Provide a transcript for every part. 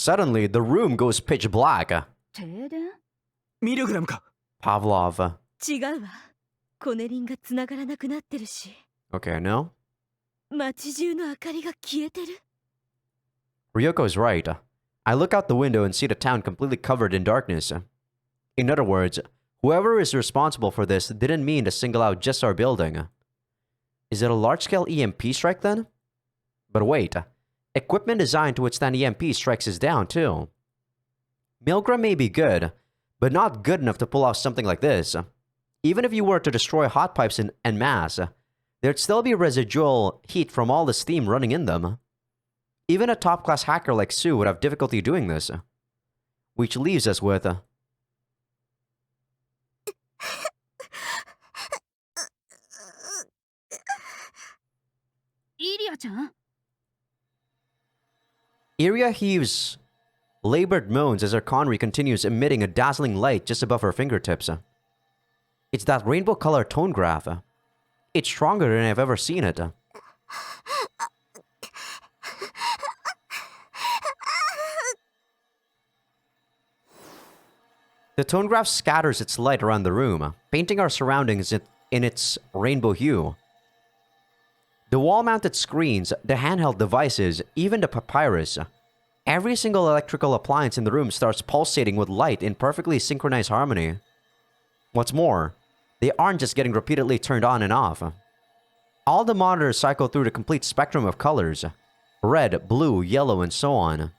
Suddenly, the room goes pitch black. 停電？ミリオグラムか。 Pavlov. 違うわ。コネリンが繋がらなくなってるし。 Okay, no? 街中の明かりが消えてる。 Ryoko's right. I look out the window and see the town completely covered in darkness. In other words, whoever is responsible for this didn't mean to single out just our building. Is it a large-scale EMP strike then? But wait, equipment designed to withstand EMP strikes is down too. Milgram may be good, but not good enough to pull off something like this. Even if you were to destroy hot pipes en masse, there'd still be residual heat from all the steam running in them. Even a top-class hacker like Sue would have difficulty doing this. Which leaves us with... イリアちゃん？ Iria heaves labored moans as her Conry continues emitting a dazzling light just above her fingertips. It's that rainbow-colored tone graph. It's stronger than I've ever seen it. The tone graph scatters its light around the room, painting our surroundings in its rainbow hue. The wall-mounted screens, the handheld devices, even the papyrus. Every single electrical appliance in the room starts pulsating with light in perfectly synchronized harmony. What's more, they aren't just getting repeatedly turned on and off. All the monitors cycle through the complete spectrum of colors. Red, blue, yellow, and so on.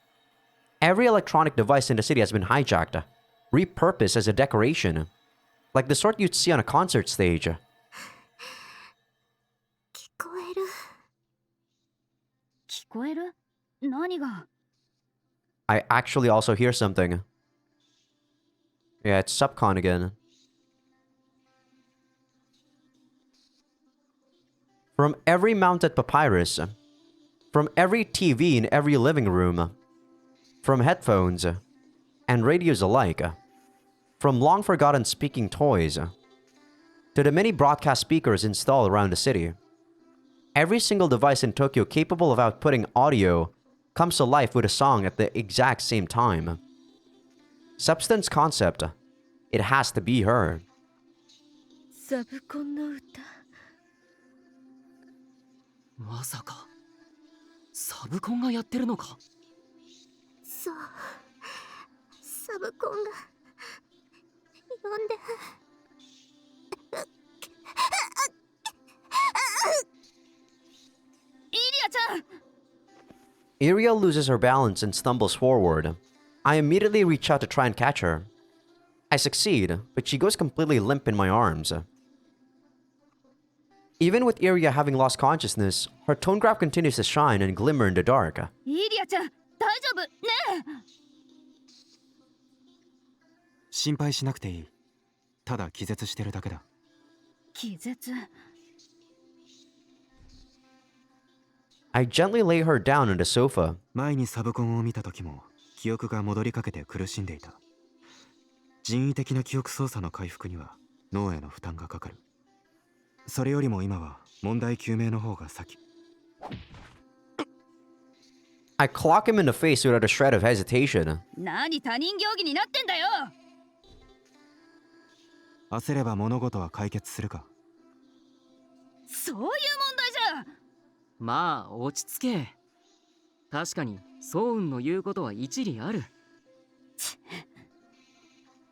Every electronic device in the city has been hijacked, repurposed as a decoration. Like the sort you'd see on a concert stage. 聞こえる。聞こえる？何が？ I actually also hear something. Yeah, it's Subcon again. From every mounted papyrus, from every TV in every living room, from headphones and radios alike, from long-forgotten speaking toys, to the many broadcast speakers installed around the city. Every single device in Tokyo capable of outputting audio comes to life with a song at the exact same time. Substance concept. It has to be her. サブコンの歌。まさかサブコンがやってるのか。そう。サブコンが呼んで。イリアちゃん！ Iria loses her balance and stumbles forward. I immediately reach out to try and catch her. I succeed, but she goes completely limp in my arms. Even with Iria having lost consciousness, her tone graph continues to shine and glimmer in the dark. イリアちゃん、大丈夫ねえ。心配しなくていい。ただ気絶してるだけだ。気絶。 I gently lay her down on the sofa. 前にサブコンを見た時も記憶が戻りかけて苦しんでいた。人為的な記憶操作の回復には脳への負担がかかる。それよりも今は問題究明の方が先。I clock him in the face without a shred of hesitation. 何他人行儀になってんだよ。焦れば物事は解決するか。そういう問題じゃ。まあ落ち着け。確かにソウンの言うことは一理ある。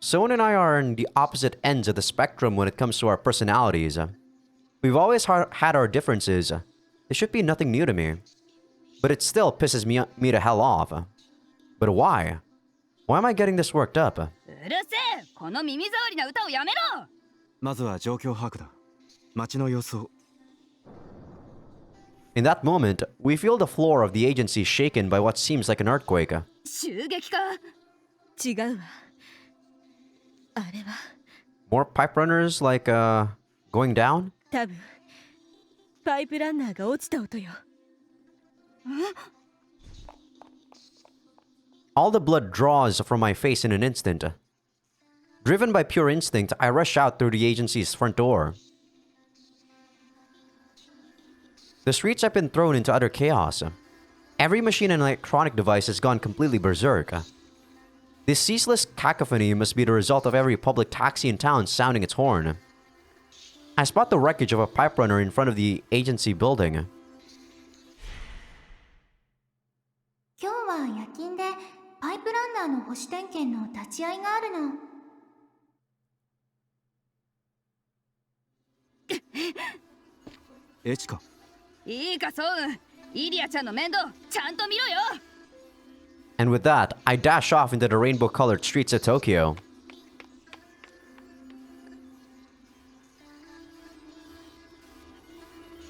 Soen and I are on the opposite ends of the spectrum when it comes to our personalities. We've always had our differences. It should be nothing new to me. But it still pisses me to hell off. But why? Why am I getting this worked up? うるせえ。この耳障りな歌をやめろ。まずは状況把握だ。街の様子を。In that moment, we feel the floor of the agency shaken by what seems like an earthquake. 襲撃か。違うわ。あれは。 More pipe runners like, going down? 多分パイプランナーが落ちた音よ。All the blood draws from my face in an instant. Driven by pure instinct, I rush out through the agency's front door. The streets have been thrown into utter chaos. Every machine and electronic device has gone completely berserk. This ceaseless cacophony must be the result of every public taxi in town sounding its horn. I spot the wreckage of a pipe runner in front of the agency building. 今日は夜勤でパイプランナーの保守点検の立ち会いがあるの。エチカ。いいかそうイリアちゃんの面倒ちゃんと見ろよ。 And with that, I dash off into the rainbow-colored streets of Tokyo.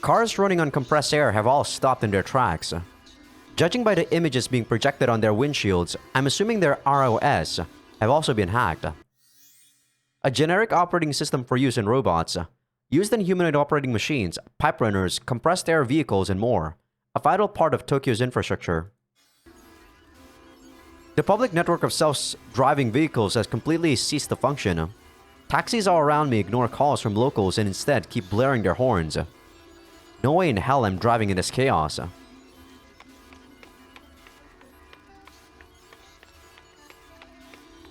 Cars running on compressed air have all stopped in their tracks. Judging by the images being projected on their windshields, I'm assuming their ROS have also been hacked. A generic operating system for use in robots, used in humanoid operating machines, pipe runners, compressed air vehicles, and more. A vital part of Tokyo's infrastructure. The public network of self-driving vehicles has completely ceased to function. Taxis all around me ignore calls from locals and instead keep blaring their horns. No way in hell I'm driving in this chaos.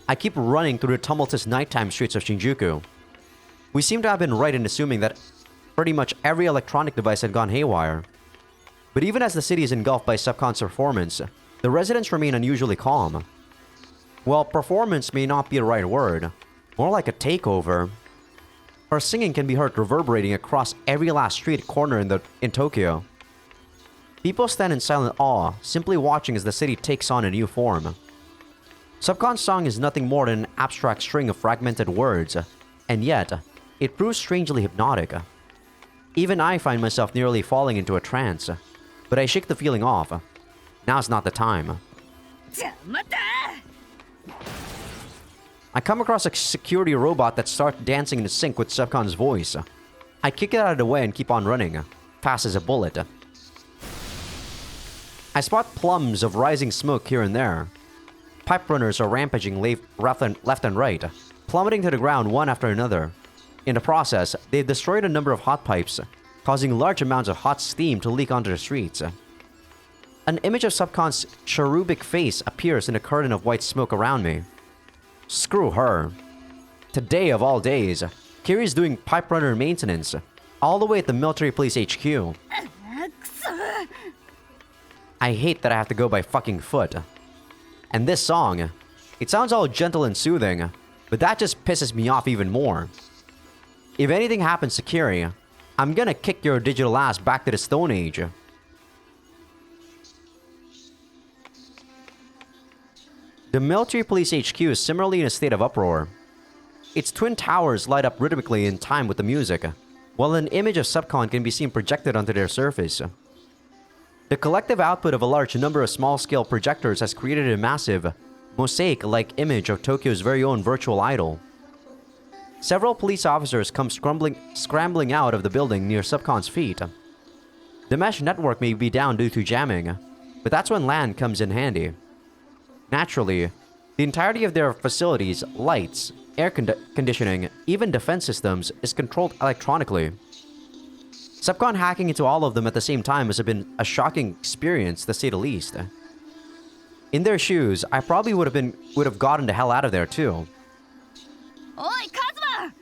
I keep running through the tumultuous nighttime streets of Shinjuku. We seem to have been right in assuming that pretty much every electronic device had gone haywire. But even as the city is engulfed by Subcon's performance, the residents remain unusually calm. Well, performance may not be the right word. More like a takeover. Her singing can be heard reverberating across every last street corner in Tokyo. People stand in silent awe, simply watching as the city takes on a new form. Subcon's song is nothing more than an abstract string of fragmented words, and yet, it proves strangely hypnotic. Even I find myself nearly falling into a trance, but I shake the feeling off. Now's not the time. じゃ待った I come across a security robot that starts dancing in sync with Subcon's voice. I kick it out of the way and keep on running, fast as a bullet. I spot plums of rising smoke here and there. Pipe runners are rampaging left and right, plummeting to the ground one after another. In the process, they've destroyed a number of hot pipes, causing large amounts of hot steam to leak onto the streets. An image of Subcon's cherubic face appears in a curtain of white smoke around me. Screw her. Today of all days, Kiri's doing pipe runner maintenance, all the way at the military police HQ. くそ I hate that I have to go by fucking foot. And this song, it sounds all gentle and soothing, but that just pisses me off even more. If anything happens to Kiri, I'm gonna kick your digital ass back to the Stone Age. The military police HQ is similarly in a state of uproar. Its twin towers light up rhythmically in time with the music, while an image of Subcon can be seen projected onto their surface. The collective output of a large number of small-scale projectors has created a massive, mosaic-like image of Tokyo's very own virtual idol. Several police officers come scrambling out of the building near Subcon's feet. The mesh network may be down due to jamming, but that's when LAN comes in handy. Naturally, the entirety of their facilities, lights, air conditioning, even defense systems is controlled electronically. Subcon hacking into all of them at the same time has been a shocking experience, to say the least. In their shoes, I probably would have gotten the hell out of there too. おいカズマ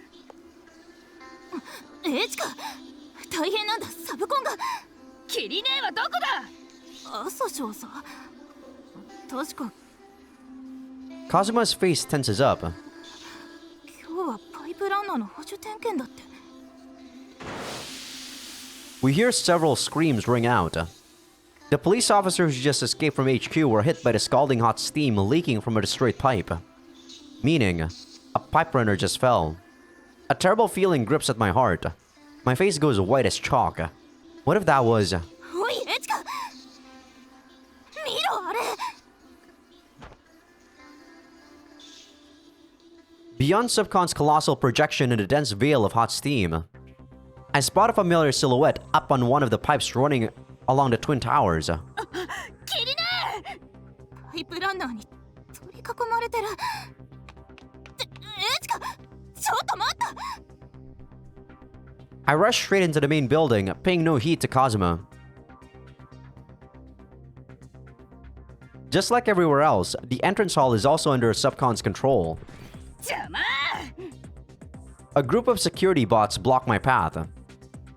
エチカ大変なんだサブコンがキリネーはどこだ朝少佐確か Kazuma's face tenses up. 今日はパイプランナーの補助点検だって We hear several screams ring out. The police officers who just escaped from HQ were hit by the scalding hot steam leaking from a destroyed pipe. Meaning, a pipe runner just fell. A terrible feeling grips at my heart. My face goes white as chalk. What if that was... おいエチカ見ろあれ Beyond Subcon's colossal projection in a dense veil of hot steam, I spot a familiar silhouette up on one of the pipes running along the twin towers. キリネパイプランナーに取り囲まれてるエチカちょっと待った I rush straight into the main building, paying no heed to Kazuma. Just like everywhere else, the entrance hall is also under subcon's control. 邪魔。 A group of security bots block my path.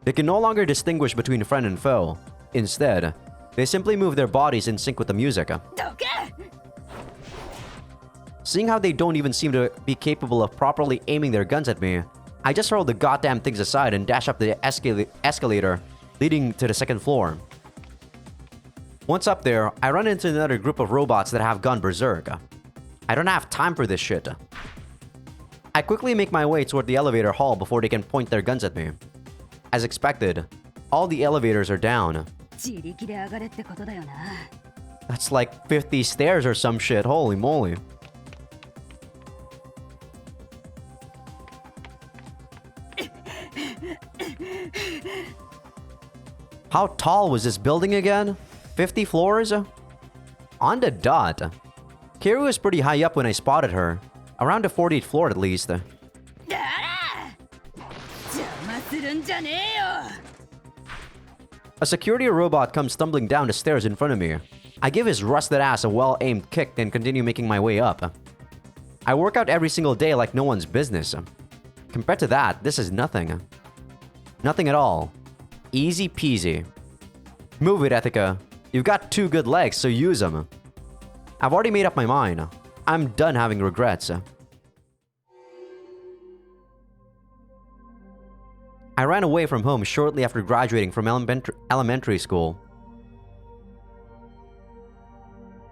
They can no longer distinguish between friend and foe. Instead, they simply move their bodies in sync with the music. どけ。 Seeing how they don't even seem to be capable of properly aiming their guns at me, I just hurl the goddamn things aside and dash up the escalator leading to the second floor. Once up there, I run into another group of robots that have gone berserk. I don't have time for this shit. I quickly make my way toward the elevator hall before they can point their guns at me. As expected, all the elevators are down. 自力で上がれってことだよな。 That's like 50 stairs or some shit, holy moly. How tall was this building again? 50 floors? On the dot. Kiri was pretty high up when I spotted her. Around the 40th floor at least. だら。邪魔するんじゃねえよ。 A security robot comes stumbling down the stairs in front of me. I give his rusted ass a well-aimed kick and continue making my way up. I work out every single day like no one's business. Compared to that, this is nothing. Nothing at all. Easy peasy. Move it, Ethica. You've got 2 good legs, so use them. I've already made up my mind. I'm done having regrets. I ran away from home shortly after graduating from elementary school.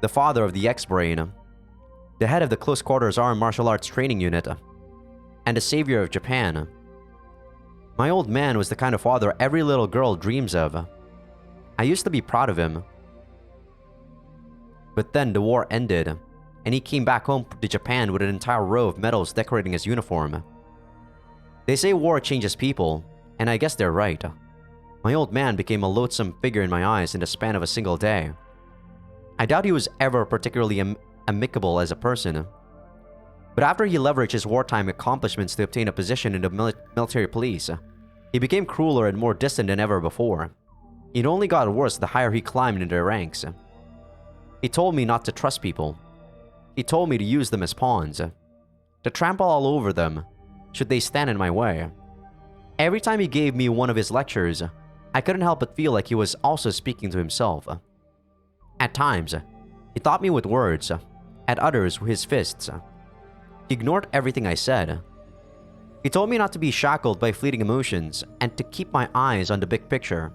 The father of the X-Brain, the head of the Close Quarters Armed Martial Arts Training Unit, and the savior of Japan. My old man was the kind of father every little girl dreams of. I used to be proud of him. But then the war ended, and he came back home to Japan with an entire row of medals decorating his uniform. They say war changes people, and I guess they're right. My old man became a loathsome figure in my eyes in the span of a single day. I doubt he was ever particularly amicable as a person. But after he leveraged his wartime accomplishments to obtain a position in the military police, he became crueler and more distant than ever before. It only got worse the higher he climbed in their ranks. He told me not to trust people. He told me to use them as pawns, to trample all over them, should they stand in my way. Every time he gave me one of his lectures, I couldn't help but feel like he was also speaking to himself. At times, he taught me with words, at others with his fists. He ignored everything I said. He told me not to be shackled by fleeting emotions and to keep my eyes on the big picture,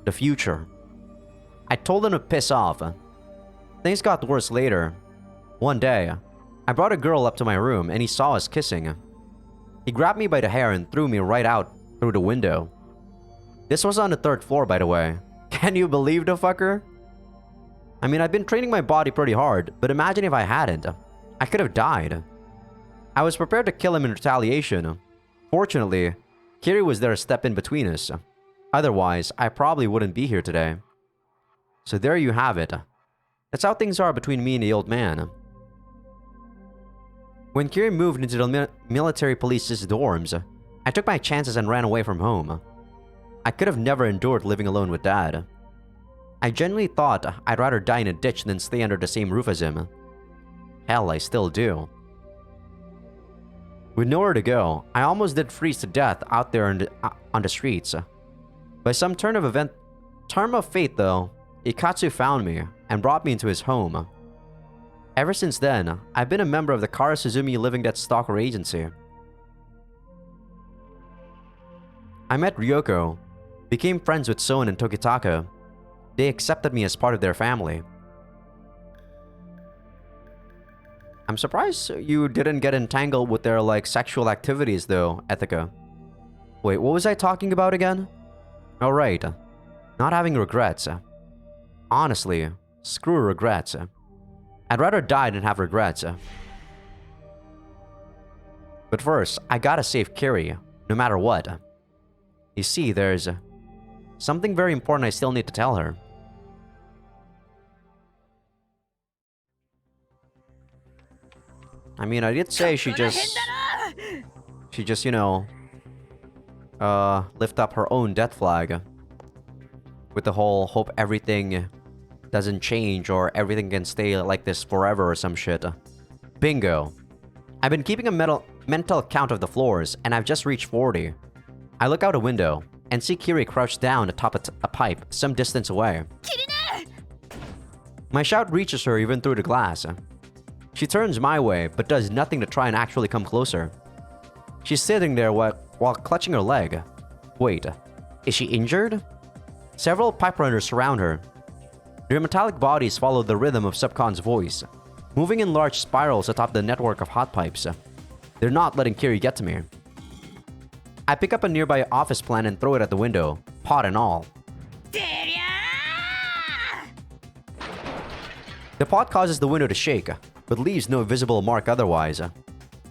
the future. I told him to piss off. Things got worse later. One day, I brought a girl up to my room and he saw us kissing. He grabbed me by the hair and threw me right out through the window. This was on the 3rd floor, by the way. Can you believe the fucker? I mean, I've been training my body pretty hard, but imagine if I hadn't. I could have died. I was prepared to kill him in retaliation. Fortunately, Kiri was there to step in between us. Otherwise, I probably wouldn't be here today. So there you have it. That's how things are between me and the old man. When Kiri moved into the military police's dorms, I took my chances and ran away from home. I could have never endured living alone with Dad. I genuinely thought I'd rather die in a ditch than stay under the same roof as him. Hell, I still do. With nowhere to go, I almost did freeze to death out there on the streets. By some turn of fate though, Ikatsu found me and brought me into his home. Ever since then, I've been a member of the Kara Suzumi Living Dead Stalker Agency. I met Ryoko, became friends with Soen and Tokitaka. They accepted me as part of their family. I'm surprised you didn't get entangled with their, like, sexual activities though, Ethica. Wait, what was I talking about again? Oh right, not having regrets. Honestly, screw regrets. I'd rather die than have regrets. But first, I gotta save Kiri, no matter what. You see, there's something very important I still need to tell her. I mean, I did say she just, you know, lift up her own death flag. With the whole hope everything doesn't change or everything can stay like this forever or some shit. Bingo. I've been keeping a mental count of the floors, and I've just reached 40. I look out a window and see Kiri crouched down atop a pipe some distance away. My shout reaches her even through the glass. She turns my way, but does nothing to try and actually come closer. She's sitting there while clutching her leg. Wait, is she injured? Several pipe runners surround her. Their metallic bodies follow the rhythm of Subcon's voice, moving in large spirals atop the network of hot pipes. They're not letting Kiri get to me. I pick up a nearby office plant and throw it at the window, pot and all. The pot causes the window to shake, but leaves no visible mark otherwise.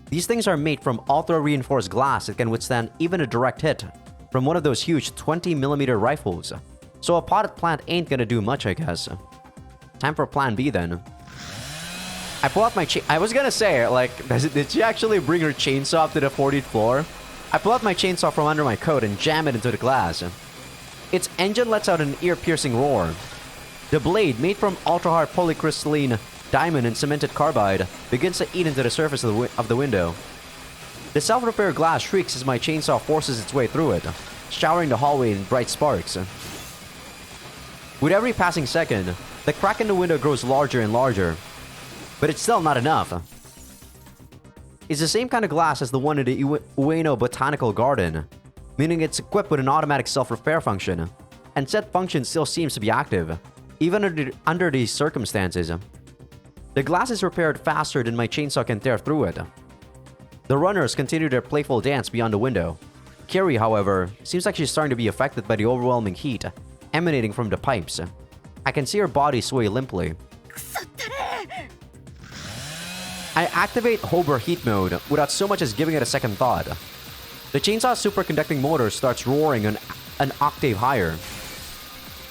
These things are made from ultra-reinforced glass that can withstand even a direct hit from one of those huge 20mm rifles. So a potted plant ain't gonna do much, I guess. Time for plan B then. I pull out my I was gonna say, like, did she actually bring her chainsaw up to the 40th floor? I pull out my chainsaw from under my coat and jam it into the glass. Its engine lets out an ear-piercing roar. The blade, made from ultra-hard polycrystalline diamond and cemented carbide, begins to eat into the surface of the window. The self-repair glass shrieks as my chainsaw forces its way through it, showering the hallway in bright sparks. With every passing second, the crack in the window grows larger and larger. But it's still not enough. It's the same kind of glass as the one in the Ueno Botanical Garden, meaning it's equipped with an automatic self-repair function, and said function still seems to be active, even under these circumstances. The glass is repaired faster than my chainsaw can tear through it. The runners continue their playful dance beyond the window. Kiri, however, seems like she's starting to be affected by the overwhelming heat emanating from the pipes. I can see her body sway limply. I activate Hober heat mode without so much as giving it a second thought. The chainsaw's superconducting motor starts roaring an octave higher.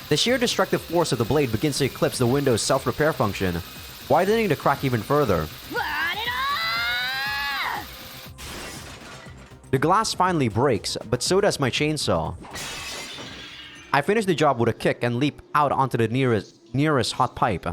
The sheer destructive force of the blade begins to eclipse the window's self-repair function, widening the crack even further. The glass finally breaks, but so does my chainsaw. I finish the job with a kick and leap out onto the nearest hot pipe.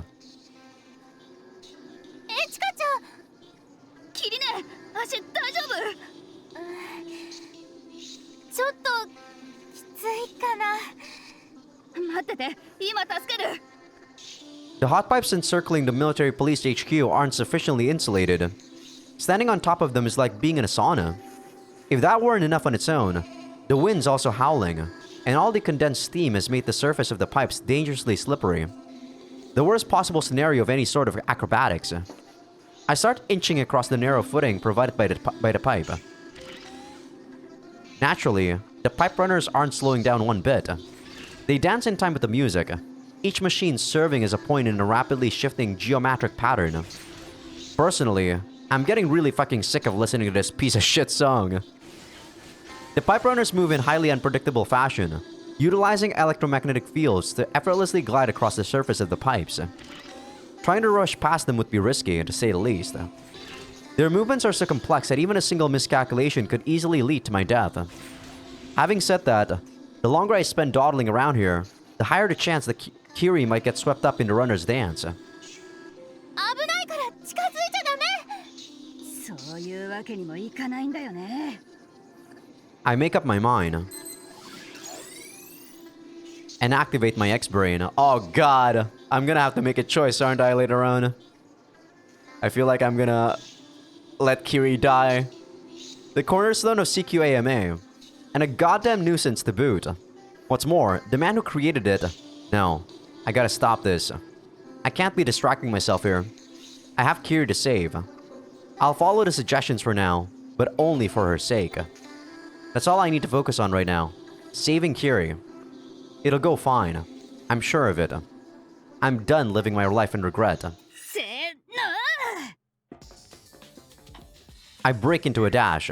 The hot pipes encircling the military police HQ aren't sufficiently insulated. Standing on top of them is like being in a sauna. If that weren't enough on its own, the wind's also howling, and all the condensed steam has made the surface of the pipes dangerously slippery. The worst possible scenario of any sort of acrobatics. I start inching across the narrow footing provided by the pipe. Naturally, the pipe runners aren't slowing down one bit. They dance in time with the music, each machine serving as a point in a rapidly shifting geometric pattern. Personally, I'm getting really fucking sick of listening to this piece of shit song. The pipe runners move in highly unpredictable fashion, utilizing electromagnetic fields to effortlessly glide across the surface of the pipes. Trying to rush past them would be risky, to say the least. Their movements are so complex that even a single miscalculation could easily lead to my death. Having said that, the longer I spend dawdling around here, the higher the chance that Kiri might get swept up in the runner's dance. I make up my mind and activate my X-Brain. Oh god, I'm gonna have to make a choice, aren't I, later on? I feel like I'm gonna let Kiri die. The cornerstone of CQAMA, and a goddamn nuisance to boot. What's more, the man who created it... No, I gotta stop this. I can't be distracting myself here. I have Kiri to save. I'll follow the suggestions for now, but only for her sake. That's all I need to focus on right now. Saving Kiri. It'll go fine. I'm sure of it. I'm done living my life in regret. I break into a dash.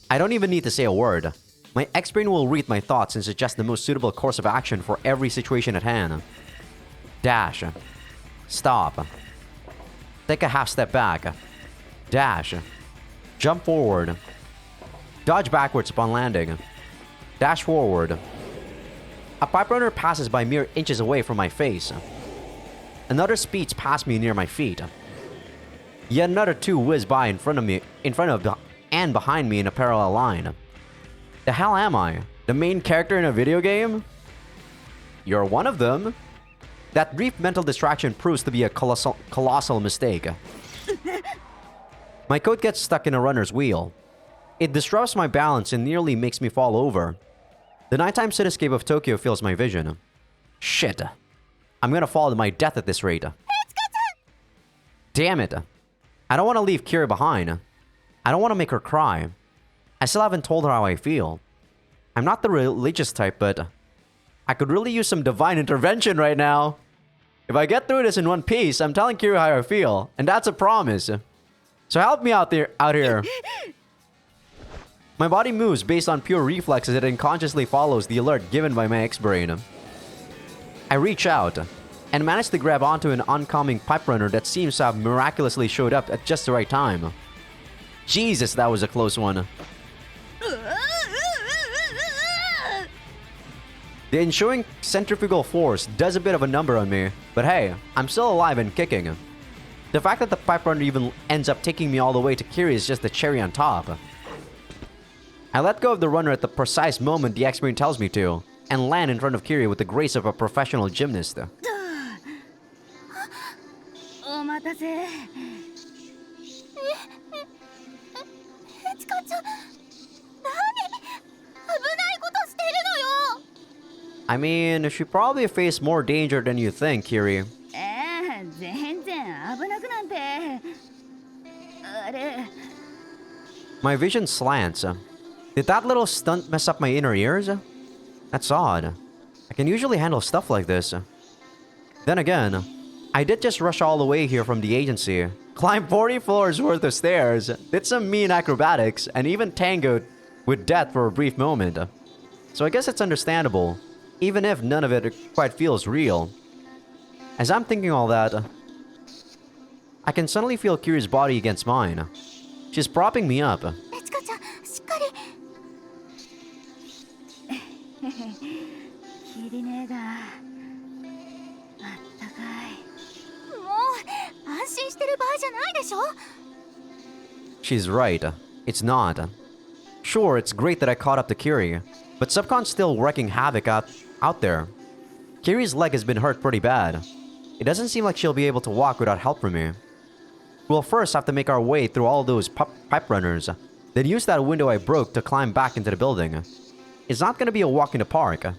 I don't even need to say a word. My X-Brain will read my thoughts and suggest the most suitable course of action for every situation at hand. Dash. Stop. Take a half step back. Dash. Jump forward. Dodge backwards upon landing. Dash forward. A pipe runner passes by mere inches away from my face. Another speeds past me near my feet. Yet another two whiz by in front of and behind me in a parallel line. The hell am I? The main character in a video game? You're one of them. That brief mental distraction proves to be a colossal mistake. My coat gets stuck in a runner's wheel. It disrupts my balance and nearly makes me fall over. The nighttime cityscape of Tokyo fills my vision. Shit. I'm gonna fall to my death at this rate. Damn it. I don't want to leave Kira behind. I don't want to make her cry. I still haven't told her how I feel. I'm not the religious type, but I could really use some divine intervention right now. If I get through this in one piece, I'm telling Kira how I feel, and that's a promise. So help me out here. My body moves based on pure reflexes and unconsciously follows the alert given by my X-brain. I reach out and manage to grab onto an oncoming pipe runner that seems to have miraculously showed up at just the right time. Jesus, that was a close one. The ensuing centrifugal force does a bit of a number on me, but hey, I'm still alive and kicking. The fact that the pipe runner even ends up taking me all the way to Kiri is just the cherry on top. I let go of the runner at the precise moment the X-brain tells me to, and land in front of Kiri with the grace of a professional gymnast. お待たせ。エチカちゃん、何？危ないことしてるのよ。 I mean, she probably faced more danger than you think, Kiri. 全然危なくなんて。あれ。 My vision slants. Did that little stunt mess up my inner ears? That's odd. I can usually handle stuff like this. Then again, I did just rush all the way here from the agency, climbed 40 floors worth of stairs, did some mean acrobatics, and even tangoed with death for a brief moment. So I guess it's understandable, even if none of it quite feels real. As I'm thinking all that, I can suddenly feel Kiri's body against mine. She's propping me up. エチカちゃん、しっかり。キリネがあったかい。もう安心してる場合じゃないでしょ。 She's right. It's not. Sure, it's great that I caught up to Kiri, but Subcon's still wreaking havoc out there. Kiri's leg has been hurt pretty bad. It doesn't seem like she'll be able to walk without help from me. We'll first have to make our way through all those pipe runners, then use that window I broke to climb back into the building. It's not gonna be a walk in the park. あれ？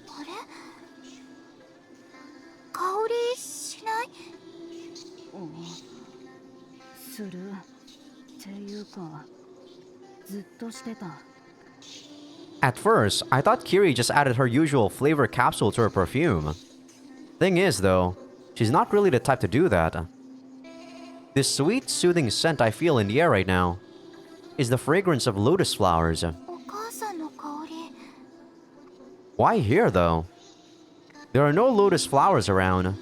香りしない？するっていうかずっとしてた。 At first, I thought Kiri just added her usual flavor capsule to her perfume. Thing is, though, she's not really the type to do that. This sweet, soothing scent I feel in the air right now is the fragrance of lotus flowers. お母さんの香り。 Why here, though? There are no lotus flowers around,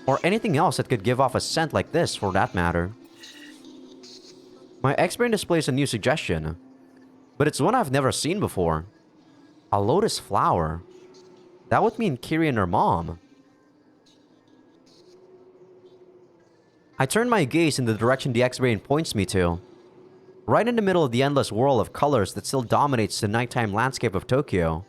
or anything else that could give off a scent like this, for that matter. My X-brain displays a new suggestion, but it's one I've never seen before. A lotus flower. That would mean Kiri and her mom. I turn my gaze in the direction the X-brain points me to. Right in the middle of the endless whirl of colors that still dominates the nighttime landscape of Tokyo.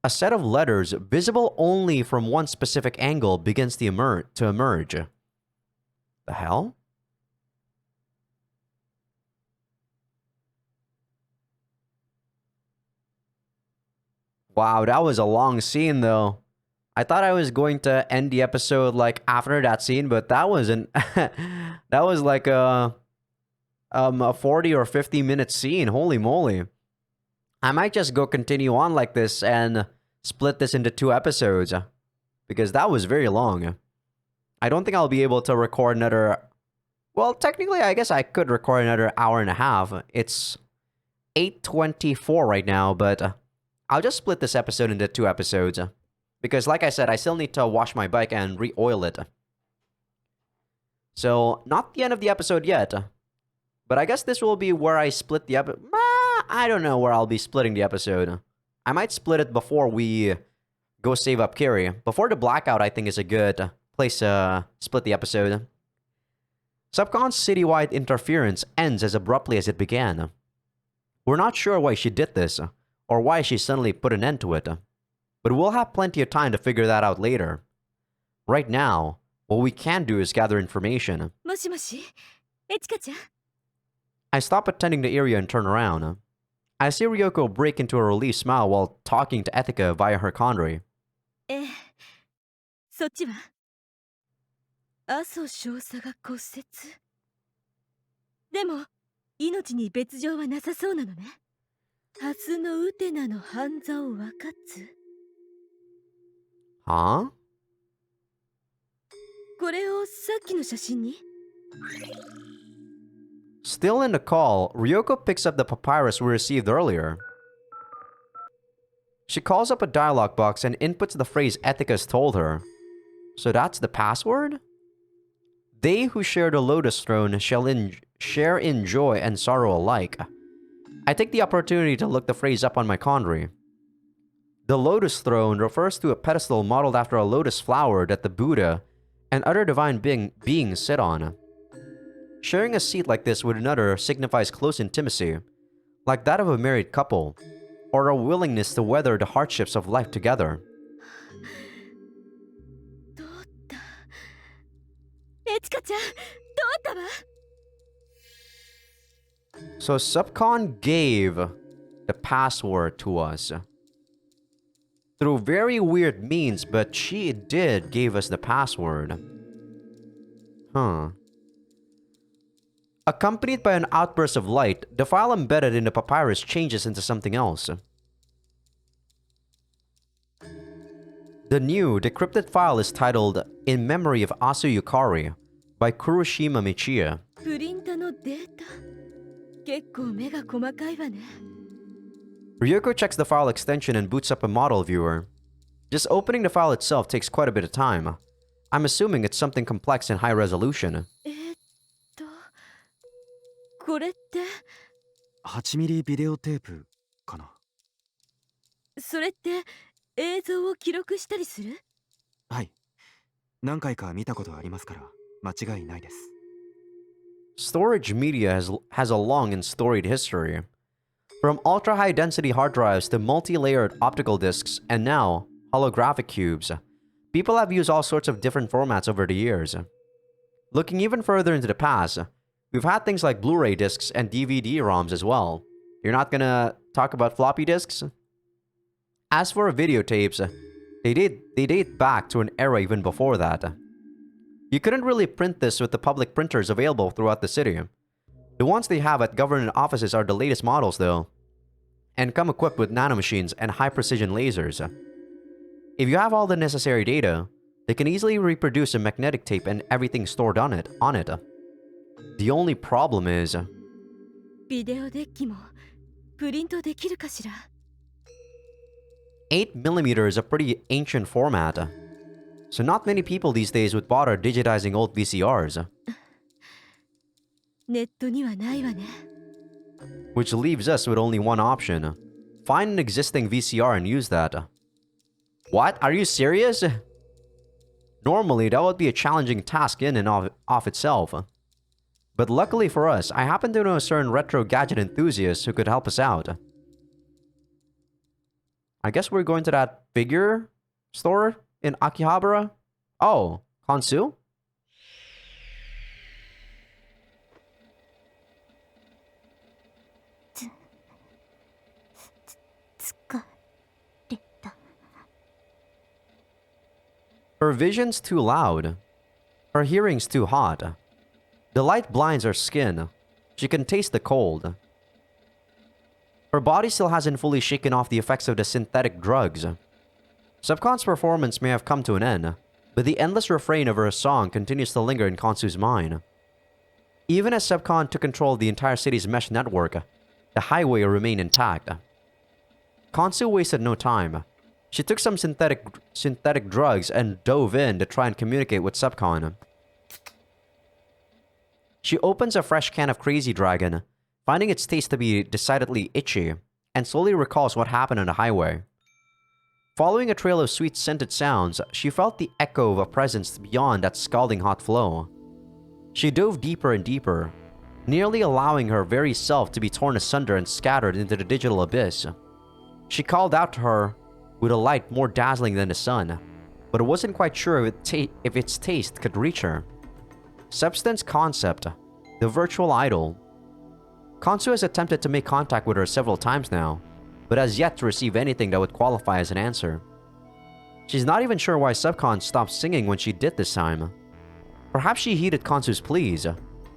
A set of letters visible only from one specific angle begins to emerge. The hell? Wow, that was a long scene though. I thought I was going to end the episode like after that scene, but that wasn't. That was like a 40 or 50 minute scene. Holy moly. I might just go continue on like this and split this into 2 episodes, because that was very long. I don't think I'll be able to record another... Well, technically, I guess I could record another hour and a half. It's 8:24 right now, but I'll just split this episode into 2 episodes. Because like I said, I still need to wash my bike and re-oil it. So, not the end of the episode yet. But I guess this will be where I split the episode. I don't know where I'll be splitting the episode. I might split it before we go save up Kiri. Before the blackout, I think is a good place to split the episode. Subcon's citywide interference ends as abruptly as it began. We're not sure why she did this, or why she suddenly put an end to it, but we'll have plenty of time to figure that out later. Right now, what we can do is gather information. もしもし、エチカちゃん。 I stop attending the area and turn around. I see Ryoko break into a relieved smile while talking to Ethika via her Condry. ええ、そっちは麻生少佐が骨折。でも命に別状はなさそうなのね。ハスのウテナの半座を分かつ。 Huh? これをさっきの写真に。 Still in the call, Ryoko picks up the papyrus we received earlier. She calls up a dialogue box and inputs the phrase Ethika's told her. So that's the password? They who share the Lotus Throne shall share in joy and sorrow alike. I take the opportunity to look the phrase up on my Condry. The Lotus Throne refers to a pedestal modeled after a lotus flower that the Buddha and other divine beings sit on. Sharing a seat like this with another signifies close intimacy, like that of a married couple, or a willingness to weather the hardships of life together. 通った。エチカちゃん、通ったわ。 So Subcon gave the password to us. Through very weird means, but she did give us the password. Huh. Accompanied by an outburst of light, the file embedded in the papyrus changes into something else. The new, decrypted file is titled In Memory of Azaikyousuke by Kuroshima Michiya. プリントのデータ。結構目が細かいわね。 Ryoko checks the file extension and boots up a model viewer. Just opening the file itself takes quite a bit of time. I'm assuming it's something complex and high resolution. これって8ミリビデオテープかな。それって映像を記録したりする？はい。何回か見たことありますから間違いないです。 Storage media has a long and storied history. From ultra-high density hard drives to multi-layered optical discs and now holographic cubes, people have used all sorts of different formats over the years. Looking even further into the past, we've had things like Blu-ray discs and DVD-ROMs as well. You're not gonna talk about floppy disks? As for videotapes, they date back to an era even before that. You couldn't really print this with the public printers available throughout the city. The ones they have at government offices are the latest models though, and come equipped with nanomachines and high-precision lasers. If you have all the necessary data, they can easily reproduce a magnetic tape and everything stored on it. The only problem is... ビデオデッキもプリントできるかしら？ 8mm is a pretty ancient format, so not many people these days would bother digitizing old VCRs. ネットにはないわね。 Which leaves us with only one option. Find an existing VCR and use that. What? Are you serious? Normally, that would be a challenging task in and of itself. But luckily for us, I happen to know a certain retro gadget enthusiast who could help us out. I guess we're going to that figure store in Akihabara? Oh, Kansu? 疲れた。 Her vision's too loud. Her hearing's too hot. The light blinds her skin. She can taste the cold. Her body still hasn't fully shaken off the effects of the synthetic drugs. Subcon's performance may have come to an end, but the endless refrain of her song continues to linger in Kansu's mind. Even as Subcon took control of the entire city's mesh network, the highway remained intact. Kansu wasted no time. She took some synthetic drugs and dove in to try and communicate with Subcon. She opens a fresh can of Crazy Dragon, finding its taste to be decidedly itchy. and slowly recalls what happened on the highway. Following a trail of sweet-scented sounds, she felt the echo of a presence beyond that scalding hot flow. She dove deeper and deeper, nearly allowing her very self to be torn asunder and scattered into the digital abyss. She called out to her with a light more dazzling than the sun, but wasn't quite sure if its taste could reach her. Substance Concept, the virtual idol. Kansu has attempted to make contact with her several times now, but has yet to receive anything that would qualify as an answer. She's not even sure why Subcon stopped singing when she did this time. Perhaps she heeded Kansu's pleas,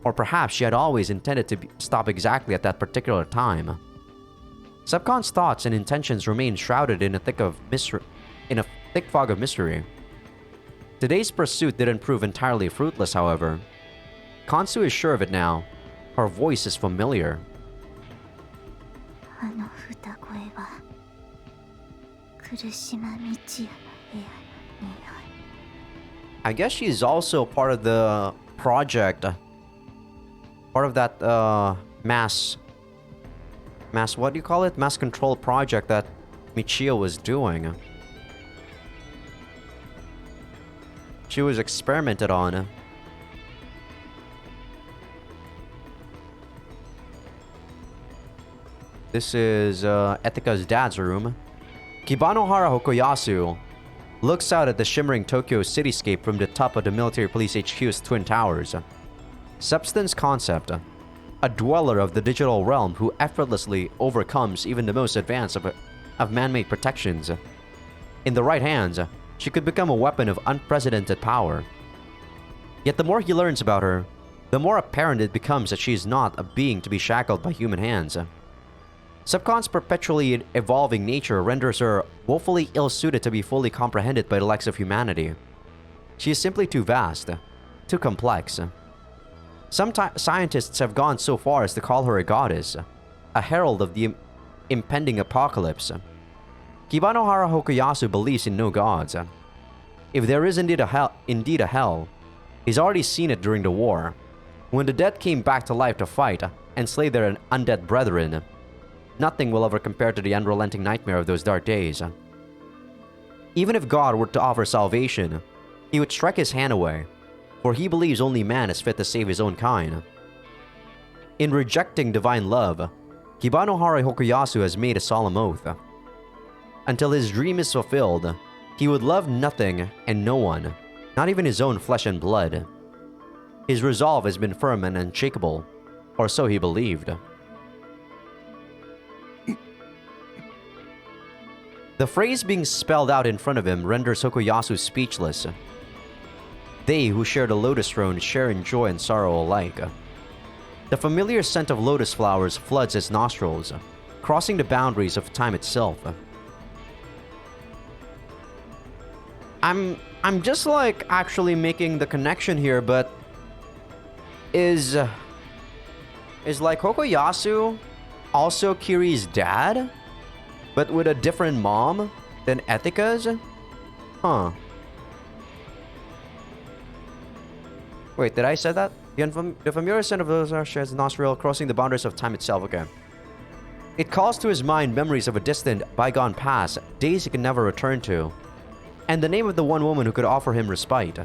or perhaps she had always intended to stop exactly at that particular time. Subcon's thoughts and intentions remain shrouded in a thick fog of mystery. Today's pursuit didn't prove entirely fruitless, however. Kansu is sure of it now. Her voice is familiar. I guess she's also part of the project. Part of that mass what do you call it? Mass control project that Michio was doing. She was experimented on. This is Etika's dad's room. Kibanohara Hokoyasu looks out at the shimmering Tokyo cityscape from the top of the military police HQ's twin towers. Substance Concept, a dweller of the digital realm who effortlessly overcomes even the most advanced of man-made protections. In the right hands, she could become a weapon of unprecedented power. Yet the more he learns about her, the more apparent it becomes that she is not a being to be shackled by human hands. Subcon's perpetually evolving nature renders her woefully ill-suited to be fully comprehended by the likes of humanity. She is simply too vast, too complex. Some scientists have gone so far as to call her a goddess, a herald of the impending apocalypse. Kibanohara Hokoyasu believes in no gods. If there is indeed a hell, he's already seen it during the war, when the dead came back to life to fight and slay their undead brethren. Nothing will ever compare to the unrelenting nightmare of those dark days. Even if God were to offer salvation, he would strike his hand away, for he believes only man is fit to save his own kind. In rejecting divine love, Kibanohara Hokoyasu has made a solemn oath. Until his dream is fulfilled, he would love nothing and no one, not even his own flesh and blood. His resolve has been firm and unshakable, or so he believed. The phrase being spelled out in front of him renders Hokoyasu speechless. They who share the lotus throne share in joy and sorrow alike. The familiar scent of lotus flowers floods his nostrils, crossing the boundaries of time itself. I'm just like actually making the connection here, but is like Hokoyasu also Kiri's dad? But with a different mom than Etika's? Huh. Wait, did I say that? The familiar scent of those shares the nostril, crossing the boundaries of time itself. Okay. It calls to his mind memories of a distant, bygone past, days he can never return to, and the name of the one woman who could offer him respite.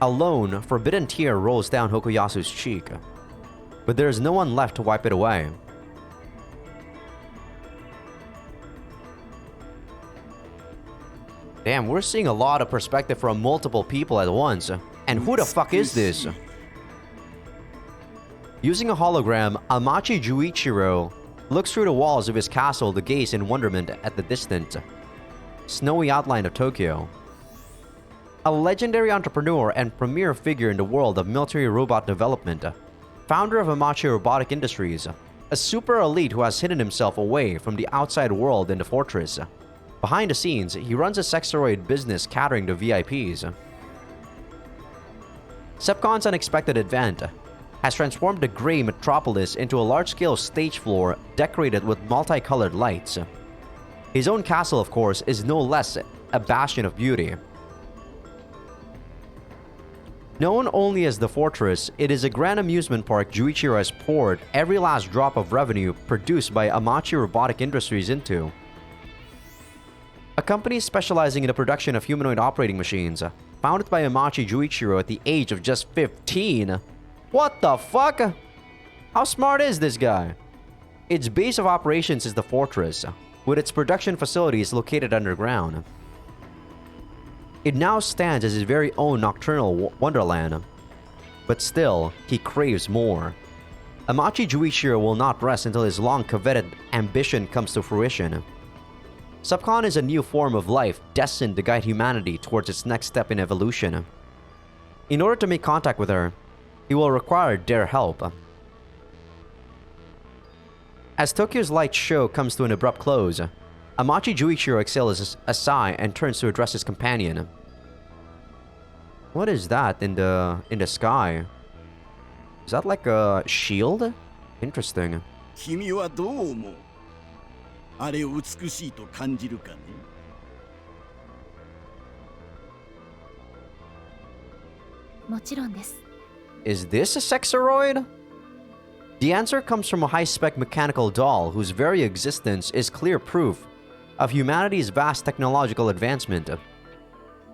A lone, forbidden tear rolls down Hokoyasu's cheek, but there is no one left to wipe it away. Damn, we're seeing a lot of perspective from multiple people at once. And who the fuck is this? Using a hologram, Amachi Juichiro looks through the walls of his castle to gaze in wonderment at the distant, snowy outline of Tokyo. A legendary entrepreneur and premier figure in the world of military robot development, founder of Amachi Robotic Industries, a super elite who has hidden himself away from the outside world in the fortress. Behind the scenes, he runs a sextoid business catering to VIPs. Subcon's unexpected advent has transformed the gray metropolis into a large-scale stage floor decorated with multicolored lights. His own castle, of course, is no less a bastion of beauty. Known only as the Fortress, it is a grand amusement park Juichiro has poured every last drop of revenue produced by Amachi Robotic Industries into. A company specializing in the production of humanoid operating machines, founded by Amachi Juichiro at the age of just 15. What the fuck? How smart is this guy? Its base of operations is the Fortress, with its production facilities located underground. It now stands as his very own nocturnal wonderland. But still, he craves more. Amachi Juichiro will not rest until his long-coveted ambition comes to fruition. Subcon is a new form of life destined to guide humanity towards its next step in evolution. In order to make contact with her, he will require their help. As Tokyo's light show comes to an abrupt close, Amachi Juichiro exhales a sigh and turns to address his companion. What is that in the sky? Is that like a shield? Interesting. 君はどう思う？あれを美しいと感じるかね？もちろんです。 Is this a sexoroid? The answer comes from a high-spec mechanical doll whose very existence is clear proof of humanity's vast technological advancement.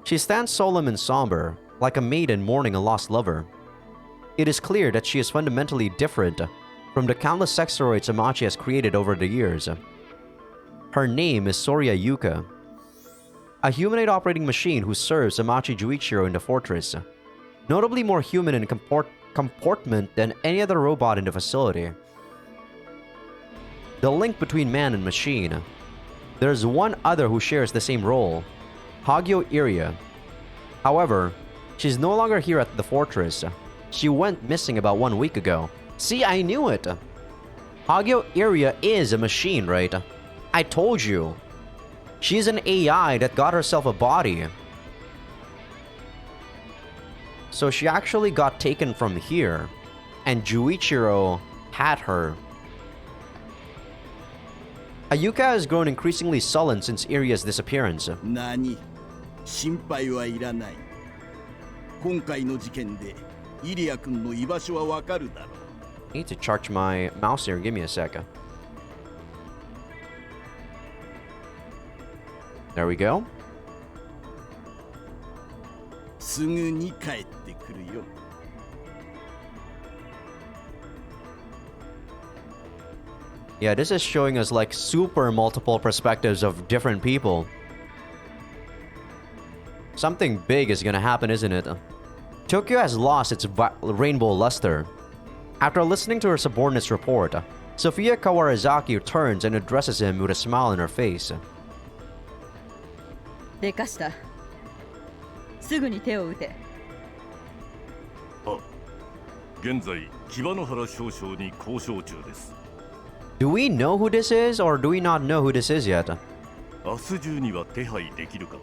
She stands solemn and somber, like a maiden mourning a lost lover. It is clear that she is fundamentally different from the countless sexoroids Amachi has created over the years. Her name is Azaikyousuke, a humanoid operating machine who serves Amachi Juichiro in the fortress, notably more human in comportment than any other robot in the facility. The link between man and machine. There's one other who shares the same role, Hagio Iria. However, she's no longer here at the fortress. She went missing about 1 week ago. See, I knew it! Hagio Iria is a machine, right? I told you. She's an AI that got herself a body. So she actually got taken from here, and Juichiro had her. Ayuka has grown increasingly sullen since Iria's disappearance. 何？心配はいらない。今回の事件でイリア君の居場所はわかるだろう。 I need to charge my mouse here. Give me a sec. There we go. すぐに帰ってくるよ。 Yeah, this is showing us like super multiple perspectives of different people. Something big is gonna happen, isn't it? Tokyo has lost its rainbow luster. After listening to her subordinate's report, Sophia Kawarazaki turns and addresses him with a smile on her face. でかした。すぐに手を打て。現在、木場野原少将に交渉中です。 Do we know who this is, or do we not know who this is yet? 明日中には手配できるか。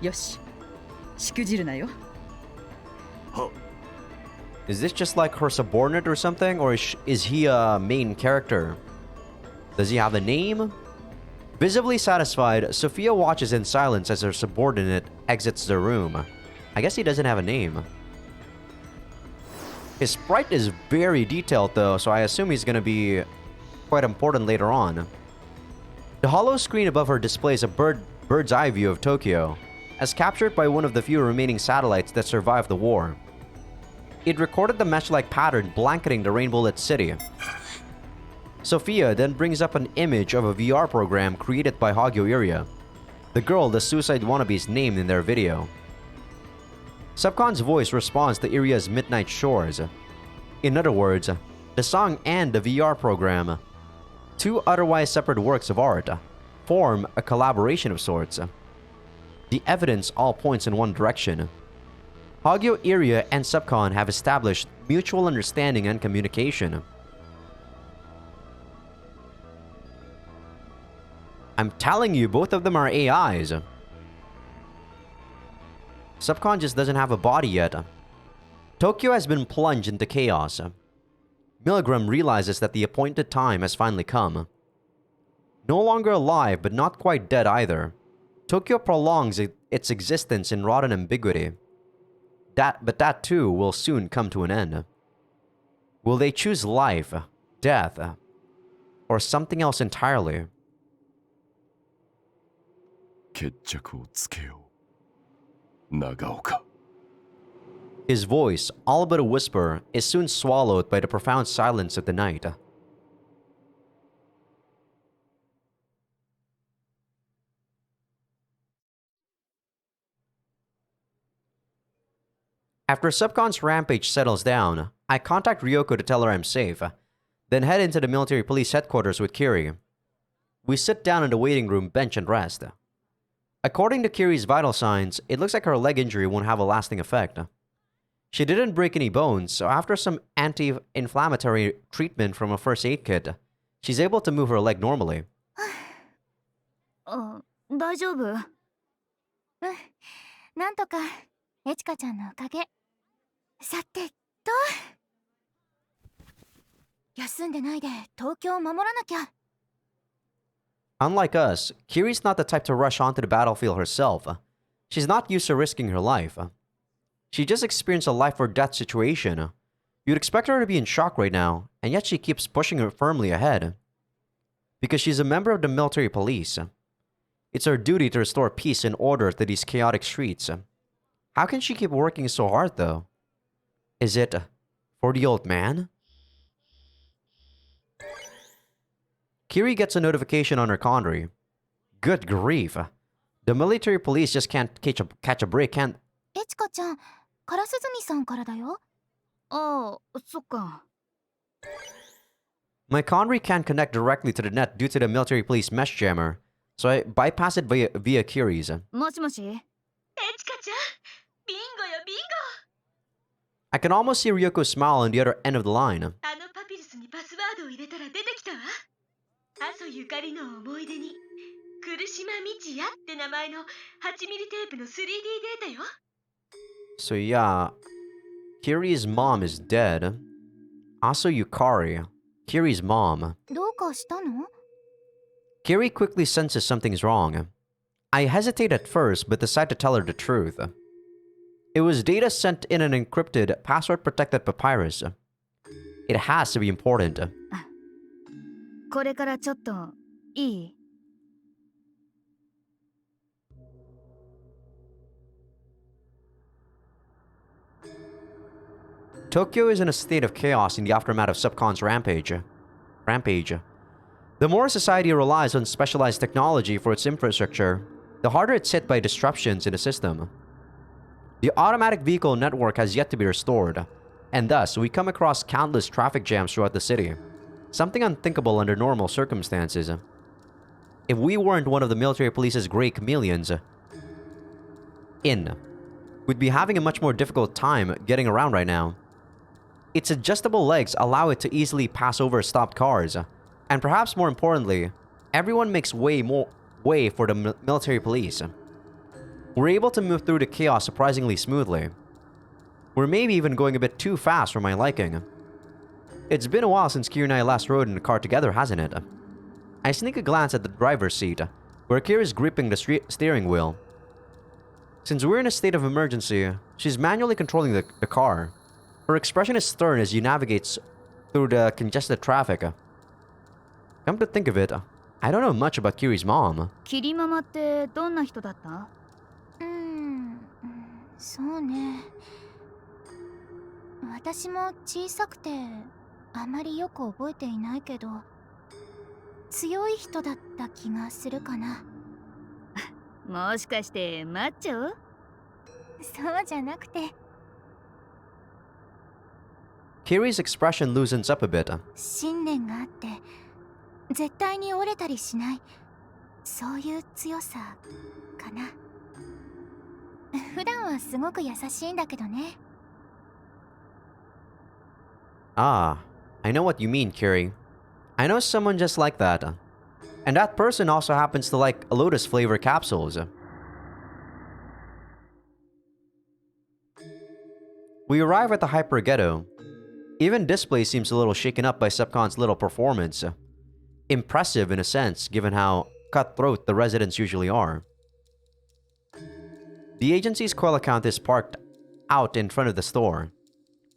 よし。しくじるなよ。は。 Is this just like her subordinate or something, or is he a main character? Does he have a name? Visibly satisfied, Sophia watches in silence as her subordinate exits the room. I guess he doesn't have a name. His sprite is very detailed though, so I assume he's gonna be quite important later on. The hollow screen above her displays a bird's eye view of Tokyo, as captured by one of the few remaining satellites that survived the war. It recorded the mesh-like pattern blanketing the rainbow-lit city. Sophia then brings up an image of a VR program created by Hagio Iria, the girl the suicide wannabes named in their video. Subcon's voice responds to Iria's Midnight Shores. In other words, the song and the VR program, two otherwise separate works of art, form a collaboration of sorts. The evidence all points in one direction. Hagio Iria and Subcon have established mutual understanding and communication. I'm telling you, both of them are AIs. Subcon just doesn't have a body yet. Tokyo has been plunged into chaos. Milgram realizes that the appointed time has finally come. No longer alive, but not quite dead either, Tokyo prolongs its existence in rotten ambiguity. but that too will soon come to an end. Will they choose life, death, or something else entirely? 決着をつけよう長岡 His voice, all but a whisper, is soon swallowed by the profound silence of the night. After Subcon's rampage settles down, I contact Ryoko to tell her I'm safe, then head into the military police headquarters with Kiri. We sit down in the waiting room bench and rest. According to Kiri's vital signs, it looks like her leg injury won't have a lasting effect. She didn't break any bones, so after some anti-inflammatory treatment from a first aid kit, she's able to move her leg normally. 大丈夫？なんとかエチカちゃんのおかげ。さてと、休んでないで東京を守らなきゃ。Unlike us, Kiri's not the type to rush onto the battlefield herself. She's not used to risking her life. She just experienced a life or death situation. You'd expect her to be in shock right now, and yet she keeps pushing her firmly ahead. Because she's a member of the military police. It's her duty to restore peace and order to these chaotic streets. How can she keep working so hard, though? Is it for the old man? Kiri gets a notification on her Condry. Good grief. The military police just can't catch a break, can't... エチカちゃん、カラスズミさんからだよ。ああ、そっか。My Condry can't connect directly to the net due to the military police mesh jammer, so I bypass it via Kiri's. もしもし。エチカちゃん、ビンゴよビンゴ。 I can almost see Ryoko smile on the other end of the line. あのパピルスにパスワードを入れたら出てきたわ。阿蘇ゆかりの思い出に、来島道也って名前の8ミリテープの 3D データよ。So yeah, Kiri's mom is dead. Also Yukari, Kiri's mom. どうかしたの？ Kiri quickly senses something's wrong. I hesitate at first, but decide to tell her the truth. It was data sent in an encrypted, password-protected papyrus. It has to be important. これからちょっといい？ Tokyo is in a state of chaos in the aftermath of Subcon's rampage. The more society relies on specialized technology for its infrastructure, the harder it's hit by disruptions in the system. The automatic vehicle network has yet to be restored, and thus we come across countless traffic jams throughout the city, something unthinkable under normal circumstances. If we weren't one of the military police's grey chameleons, we'd be having a much more difficult time getting around right now. Its adjustable legs allow it to easily pass over stopped cars, and perhaps more importantly, everyone makes way for the military police. We're able to move through the chaos surprisingly smoothly. We're maybe even going a bit too fast for my liking. It's been a while since Kiri and I last rode in a car together, hasn't it? I sneak a glance at the driver's seat, where Kiri is gripping the steering wheel. Since we're in a state of emergency, she's manually controlling the car. Her expression is stern as she navigates through the congested traffic. Come to think of it, I don't know much about Kiri's mom. キリママってどんな人だった？そうね。私も小さくてあまりよく覚えていないけど、強い人だった気がするかな。もしかしてマッチョ？そうじゃなくて。 Kiri's expression loosens up a bit. 信念があって絶対に折れたりしない、そういう強さかな。普段はすごく優しいんだけどね。 Ah, I know what you mean, Kiri. I know someone just like that. And that person also happens to like Lotus flavor capsules. We arrive at the hyper ghetto. Even display seems a little shaken up by Subcon's little performance. Impressive in a sense, given how cutthroat the residents usually are. The agency's coil account is parked out in front of the store.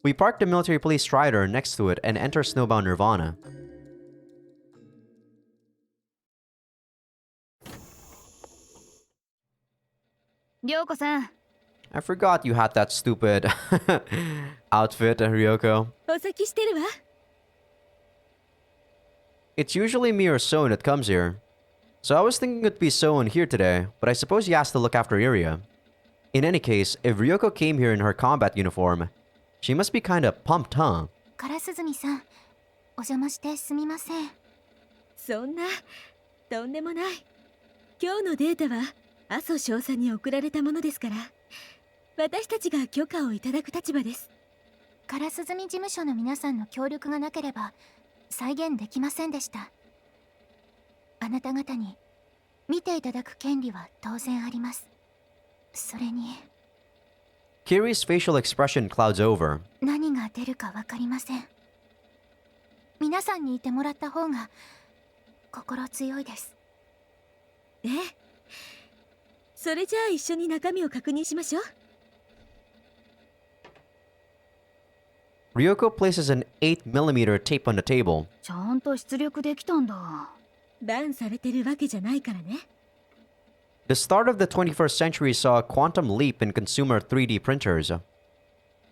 We park the military police strider next to it and enter Snowbound Nirvana. Ryoko-san, I forgot you had that stupid outfit, Ryoko. お先してるわ。 It's usually me or Soen that comes here. So I was thinking it'd be Soen here today, but I suppose he has to look after Iria. In any case, if Ryoko came here in her combat uniform, she must be kinda pumped, huh? 烏住さん、お邪魔してすみません。そんな、とんでもない。今日のデータは阿蘇少佐に送られたものですから、私たちが許可をいただく立場です。烏住事務所の皆さんの協力がなければ再現できませんでした。あなた方に見ていただく権利は当然あります。それに Kiri's facial expression clouds over. 何が出るかわかりません。皆さんにいてもらった方が心強いです。ええ。それじゃあ一緒に中身を確認しましょう。 Ryoko places an 8mm tape on the table. ちゃんと出力できたんだ。バンされてるわけじゃないからね。 The start of the 21st century saw a quantum leap in consumer 3D printers.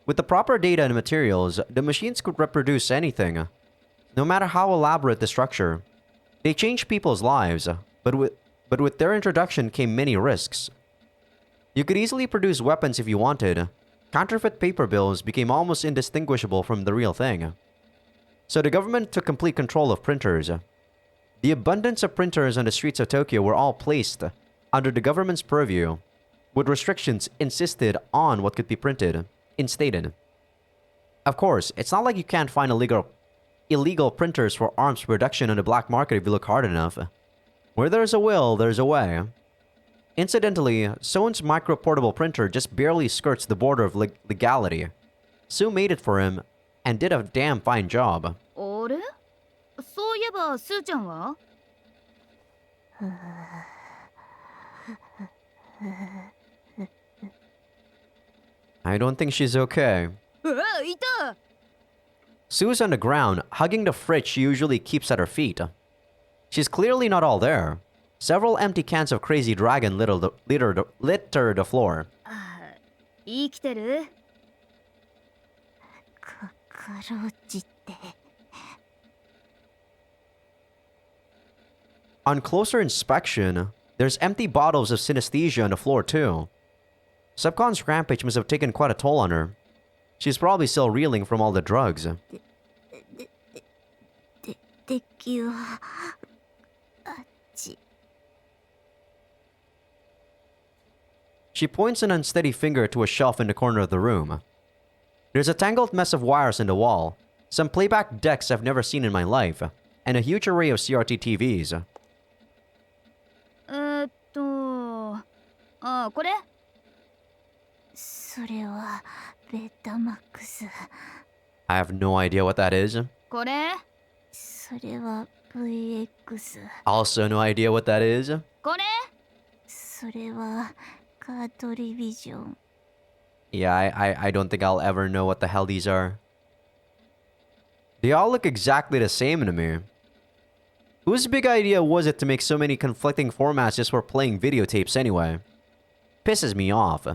With the proper data and materials, the machines could reproduce anything, no matter how elaborate the structure. They changed people's lives, but with their introduction came many risks. You could easily produce weapons if you wanted. Counterfeit paper bills became almost indistinguishable from the real thing. So the government took complete control of printers. The abundance of printers on the streets of Tokyo were all placed under the government's purview, with restrictions insisted on what could be printed, instated. Of course, it's not like you can't find illegal printers for arms production on the black market if you look hard enough. Where there's a will, there's a way. Incidentally, Soen's micro-portable printer just barely skirts the border of legality. Sue made it for him, and did a damn fine job. あれ？そういえばスーちゃんは？ I don't think she's okay. うわ、いた！ Sue's on the ground, hugging the fridge she usually keeps at her feet. She's clearly not all there. Several empty cans of Crazy Dragon litter the floor. 生きてる？かろうじて。 On closer inspection, there's empty bottles of synesthesia on the floor too. Subcon's rampage must have taken quite a toll on her. She's probably still reeling from all the drugs. 敵はあっち。 She points an unsteady finger to a shelf in the corner of the room. There's a tangled mess of wires in the wall, some playback decks I've never seen in my life, and a huge array of CRT TVs. これ？それはベタマックス。 I have no idea what that is. これ？それは VX。 Also no idea what that is. これ？それはカートリビジョン。 Yeah, I don't think I'll ever know what the hell these are. They all look exactly the same to me. Whose big idea was it to make so many conflicting formats just for playing videotapes anyway? Pisses me off.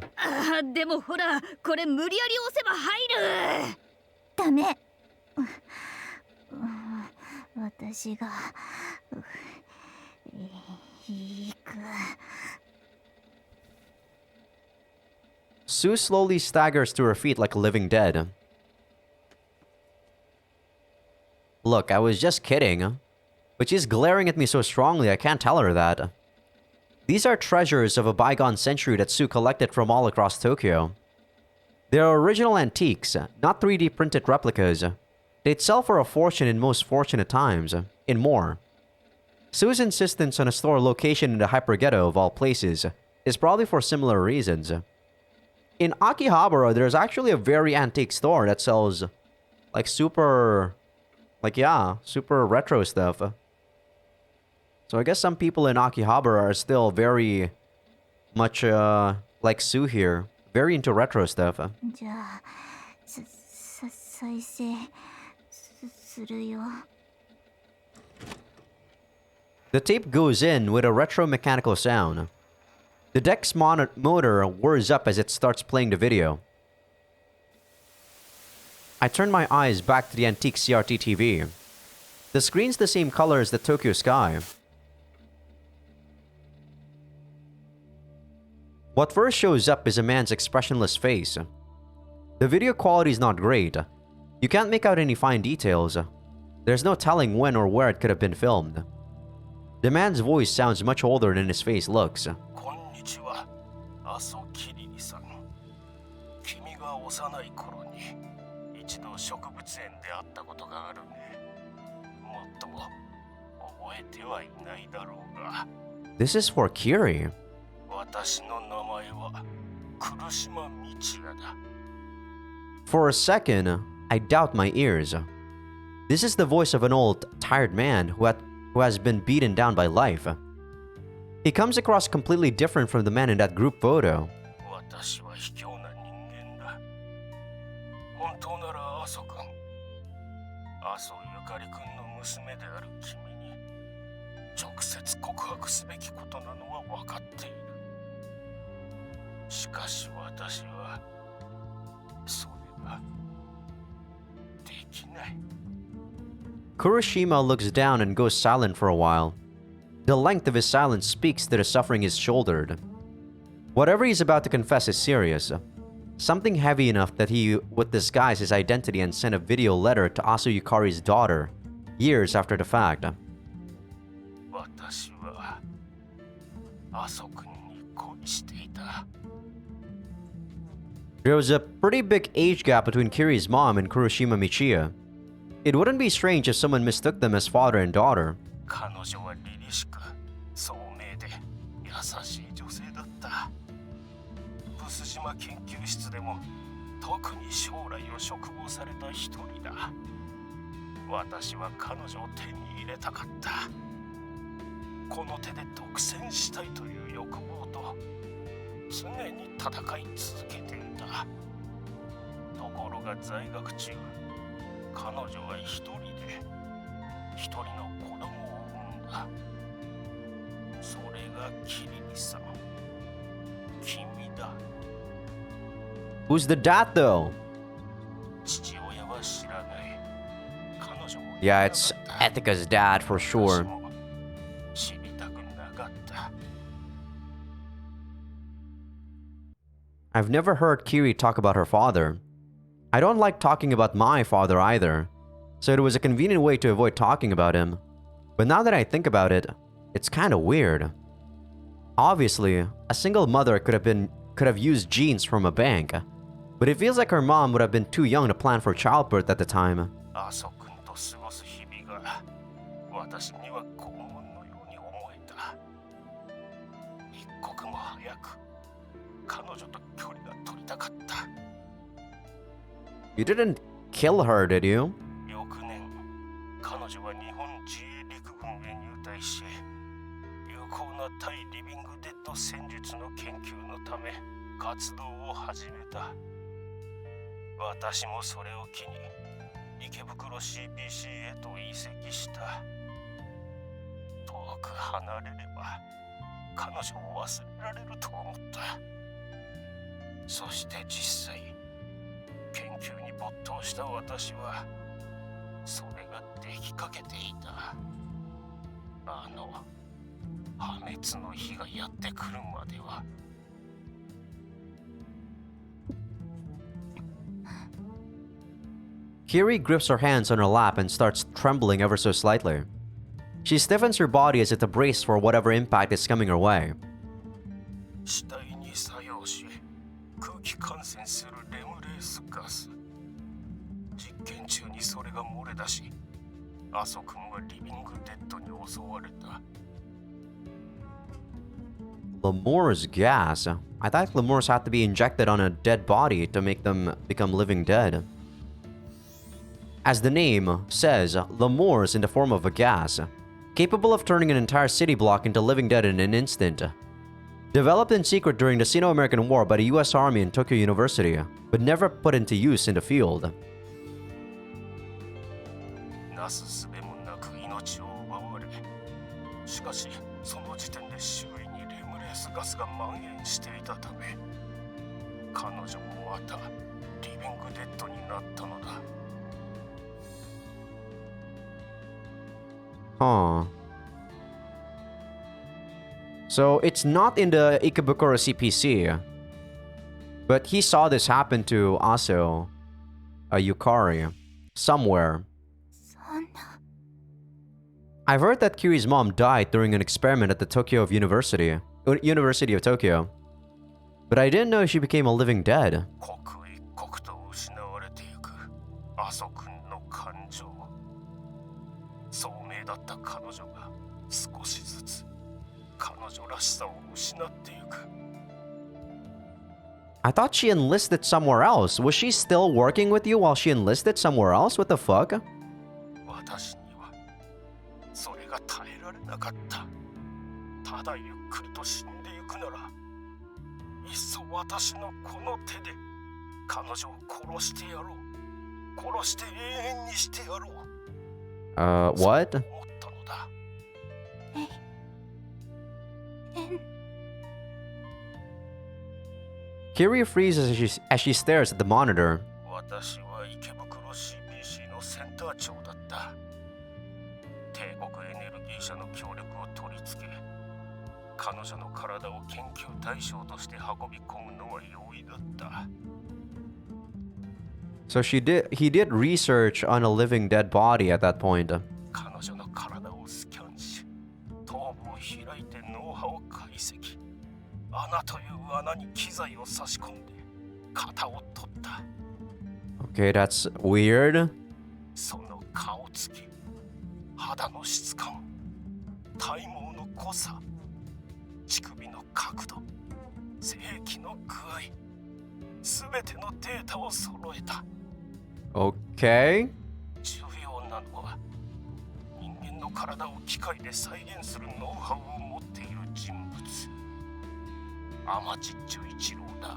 でもほら、これ無理やり押せば入る。ダメ。私が行く。 Sue slowly staggers to her feet like a living dead. Look, I was just kidding. But she's glaring at me so strongly I can't tell her that. These are treasures of a bygone century that Sue collected from all across Tokyo. They are original antiques, not 3D printed replicas. They'd sell for a fortune in most fortunate times, in more. Sue's insistence on a store location in the hyperghetto of all places is probably for similar reasons. In Akihabara, there's actually a very antique store that sells, like, super retro stuff. So I guess some people in Akihabara are still very much like Sue here. very into retro stuff. じゃあ再生するよ。 The tape goes in with a retro mechanical sound. The deck's motor whirs up as it starts playing the video. I turn my eyes back to the antique CRT TV. The screen's the same color as the Tokyo sky. What first shows up is a man's expressionless face. The video quality is not great. You can't make out any fine details. There's no telling when or where it could have been filmed. The man's voice sounds much older than his face looks. こんにちは、阿蘇キリリさん。君が幼い頃に一度植物園で会ったことがあるね。もっとも覚えてはいないだろうが。This is for Kiri. 私の名前は苦島道也だ。 For a second, I doubt my ears. This is the voice of an old, tired man who has been beaten down by life. He comes across completely different from the man in that group photo. 私は卑怯な人間だ。本当なら阿蘇君、阿蘇ゆかり君の娘である君に直接告白すべきことなのは分かっている。しかし私はそれができない。 Kuroshima looks down and goes silent for a while. The length of his silence speaks to the suffering he's shouldered. Whatever he's about to confess is serious. Something heavy enough that he would disguise his identity and send a video letter to Aso Yukari's daughter, years after the fact. 私は阿蘇君に恋していた。 There was a pretty big age gap between Kiri's mom and Kuroshima Michiya. It wouldn't be strange if someone mistook them as father and daughter. 彼女は凛々しく聡明で優しい女性だった。ブス島研究室でも特に将来を嘱望された一人だ。私は彼女を手に入れたかった。この手で独占したいという欲望と常に戦い続けていた。ところが在学中、彼女は一人の子供を産んだ。それがキリリさん。君だ。 Who's the dad though? 父親は知らない。彼女も Yeah, it's Etika's dad for sure. 私も知りたくなかった。 I've never heard Kiri talk about her father. I don't like talking about my father either, so it was a convenient way to avoid talking about him. But now that I think about it, it's kind of weird. Obviously, a single mother could have used genes from a bank, but it feels like her mom would have been too young to plan for childbirth at the time. 阿蘇君と過ごす日々が私には拷問のように思えた。一刻も早く彼女と距離が取りたかった。 You didn't kill her, did you? 翌年、彼女は日本自衛陸軍へ入隊し、有効な対リビングデッド戦術の研究のため活動を始めた。私もそれを機に池袋 CPC へと移籍した。遠く離れれば彼女を忘れられると思った。そして実際、研究に没頭した私はそれができかけていた。あの破滅の日がやってくるまでは。 Kiri grips her hands on her lap and starts trembling ever so slightly. She stiffens her body as if to brace for whatever impact is coming her way. 死体に作用し空気感染するレムレースガス。実験中にそれが漏れ出し、阿蘇君はリビングデッドに襲われた。 Lemur's gas? I thought lemurs had to be injected on a dead body to make them become living dead. As the name says, lemur is in the form of a gas, capable of turning an entire city block into living dead in an instant. Developed in secret during the Sino-American War by the US Army and Tokyo University, but never put into use in the field. なすすべもなく命を奪われ、しかしその時点で周囲にレムレースガスが蔓延していたため、彼女もまたリビングデッドになったのだ。 Huh. So it's not in the Ikebukuro CPC, but he saw this happen to Aso, Yukari, somewhere. そんな。 I've heard that Kiri's mom died during an experiment at the University of Tokyo, but I didn't know she became a living dead. 刻一刻と失われていく阿蘇くんの感情。聡明だった彼女が少しずつ彼女らしさを失っていく。 I thought she enlisted somewhere else. Was she still working with you while she enlisted somewhere else? What the fuck? 私にはそれが耐えられなかった。ただゆっくりと死んでいくなら、いっそ私のこの手で彼女を殺してやろう。殺して永遠にしてやろう。 What? 思ったのだ。 Kiri freezes as she stares at the monitor. 私は池袋 CBC のセンター長だった。帝国エネルギー社の協力を取り付け、彼女の体を研究対象として運び込むのは容易だった。 So he did research on a living dead body at that point. 彼女の体をスキャンし、頭部を開いて脳波を解析。穴という穴に機材を差し込んで型を取った。 Okay, that's weird. その顔つき、肌の質感、体毛の濃さ、乳首の角度、性器の具合、すべてのデータを揃えた。 Okay. 重要なのは、人間の体を機械で再現するノウハウを持っている人物。天地十一郎だ。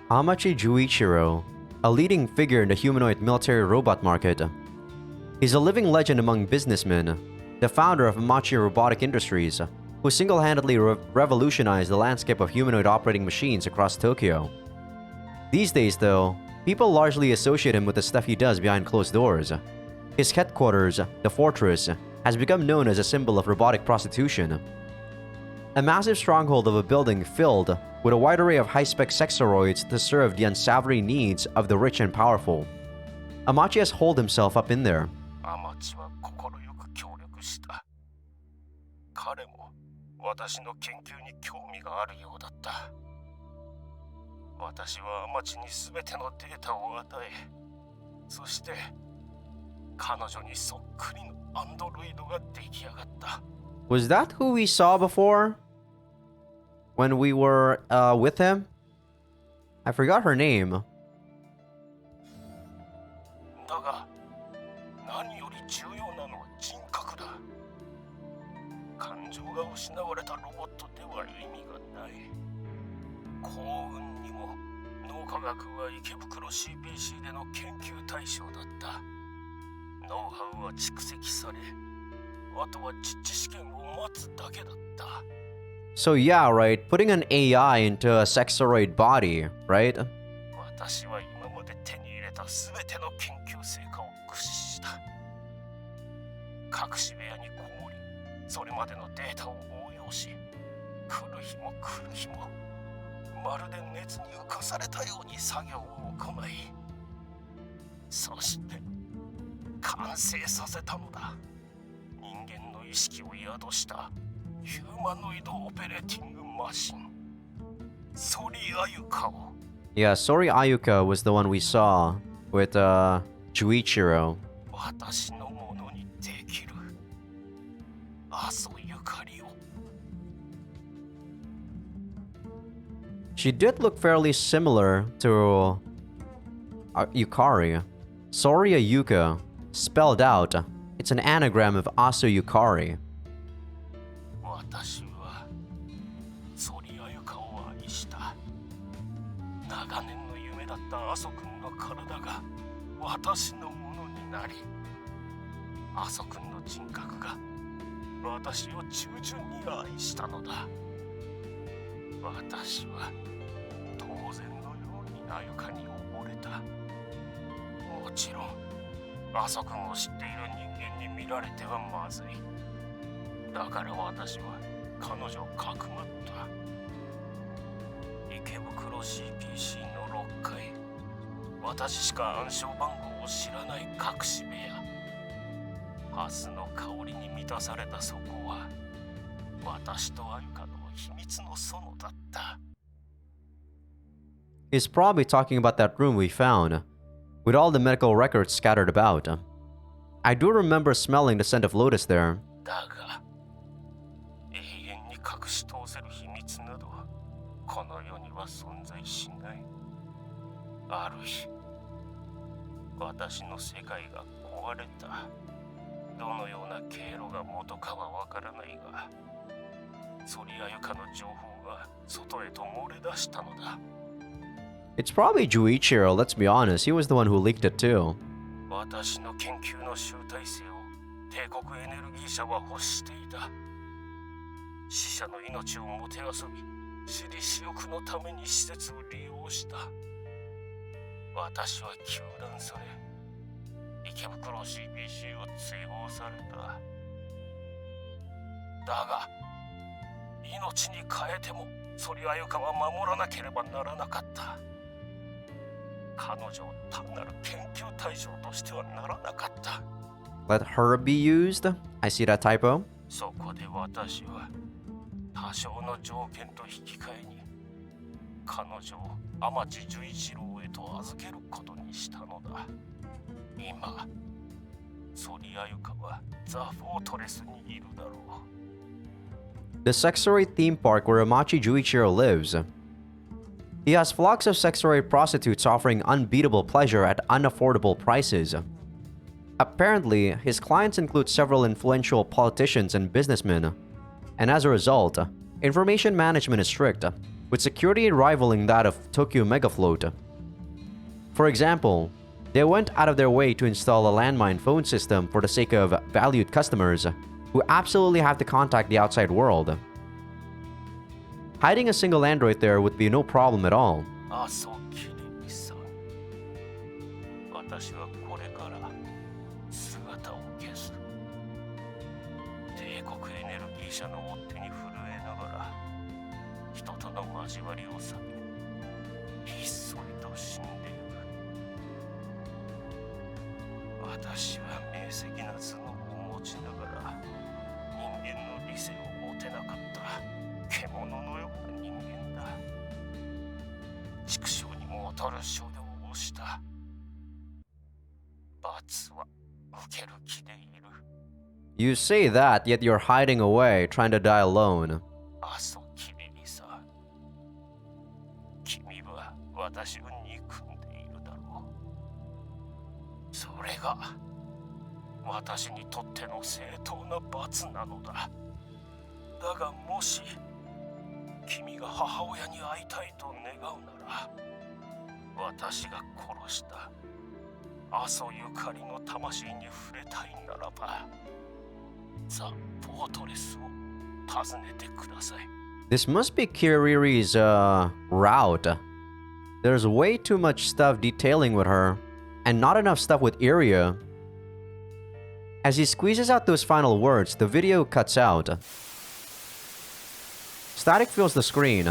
Amachi Juichiro, a leading figure in the humanoid military robot market. He's a living legend among businessmen, the founder of Amachi Robotic Industries, who single-handedly revolutionized the landscape of humanoid operating machines across Tokyo. These days, though, people largely associate him with the stuff he does behind closed doors. His headquarters, the Fortress, has become known as a symbol of robotic prostitution. A massive stronghold of a building filled with a wide array of high-spec sexoroids to serve the unsavory needs of the rich and powerful. Amachi has holed himself up in there. 天地は心よく協力した。彼も私の研究に興味があるようだった。私は天地に全てのデータを与え、そして彼女にそっくりのアンドロイドが出来上がった。 Was that who we saw before? When we were with him? I forgot her name. だが、何より重要なのは人格だ。感情が失われたロボットでは意味がない。幸運にも脳科学は池袋 CPC での研究対象だった。ノウハウは蓄積され、あとは実地試験を待つだけだった。 So yeah, right, putting an AI into a sexoroid body, right? 私は今まで手に入れた全ての研究成果を駆使した。隠し部屋にこもり、それまでのデータを応用し、来る日も来る日も、まるで熱に浮かされたように作業を行い、そして完成させたのだ。人間の意識を宿したヒューマノイドオペレーティングマシン、ソリアユカを。 Yeah, Sori Ayuka was the one we saw with Juichiro. 私のものにできる阿蘇ゆかりを。 She did look fairly similar to Yukari. Sori Ayuka, spelled out, it's an anagram of Aso Yukari. 私はした。長年の夢だった阿蘇くんの体が私のものになり、阿蘇くんの人格が私を従順に愛したのだ。私は当然のようにあゆかに溺れた。もちろん阿蘇くんを知っている人間に見られてはまずい。だから私は彼女をかくまった。池袋 CPC の6階、私しか暗証番号を知らない隠し部屋。ハスの香りに満たされたそこは私とあゆかの秘密の園だった。 He's probably talking about that room we found, with all the medical records scattered about. I do remember smelling the scent of lotus there. だが永遠に隠し通せる秘密などこの世には存在しない。ある日私の世界が壊れた。どのような経路が元かはわからないが、ソリアユカの情報が外へと漏れ出したのだ。It's probably Juichiro, let's be honest. He was the one who leaked it too. 私の研究の集大成を帝国エネルギー社は欲していた。死者の命をもてあそび、私利私欲のために施設を利用した。私は糾弾され、池袋 CPC を追放された。だが命に変えてもソリアユカは守らなければならなかった。彼女を単なる研究対象としてはならなかった。 Let her be used? I see that typo. そこで私は多少の条件と引き換えに彼女を天地十一郎へと預けることにしたのだ。今ソリアユカはザ・フォートレスにいるだろう。 The Sexoid theme park where Amachi Juichiro lives. He has flocks of sexoid prostitutes offering unbeatable pleasure at unaffordable prices. Apparently, his clients include several influential politicians and businessmen, and as a result, information management is strict, with security rivaling that of Tokyo Megafloat. For example, they went out of their way to install a landmine phone system for the sake of valued customers who absolutely have to contact the outside world. Hiding a single android there would be no problem at all. 阿蘇きりみさん、私はこれから姿を消す。帝国エネルギー社の追っ手に震えながら人との交わりを避け、ひっそりと死んでいく。私は明晰な頭脳を持ちながら人間の理性を持てなかった。獣のような人間だ。畜生にも劣る所業をした。罰は受ける気でいる。 You say that, yet you're hiding away, trying to die alone. 阿蘇きりりさ、君は私を憎んでいるだろう。それが私にとっての正当な罰なのだ。だがもし君が母親に会いたいと願うなら、私が殺した阿蘇ゆかりの魂に触れたいならば、ザ・フォートレスを訪ねてください。 This must be Kiriri's, route. There's way too much stuff detailing with her, and not enough stuff with Iria. As he squeezes out those final words, the video cuts out. Static fills the screen.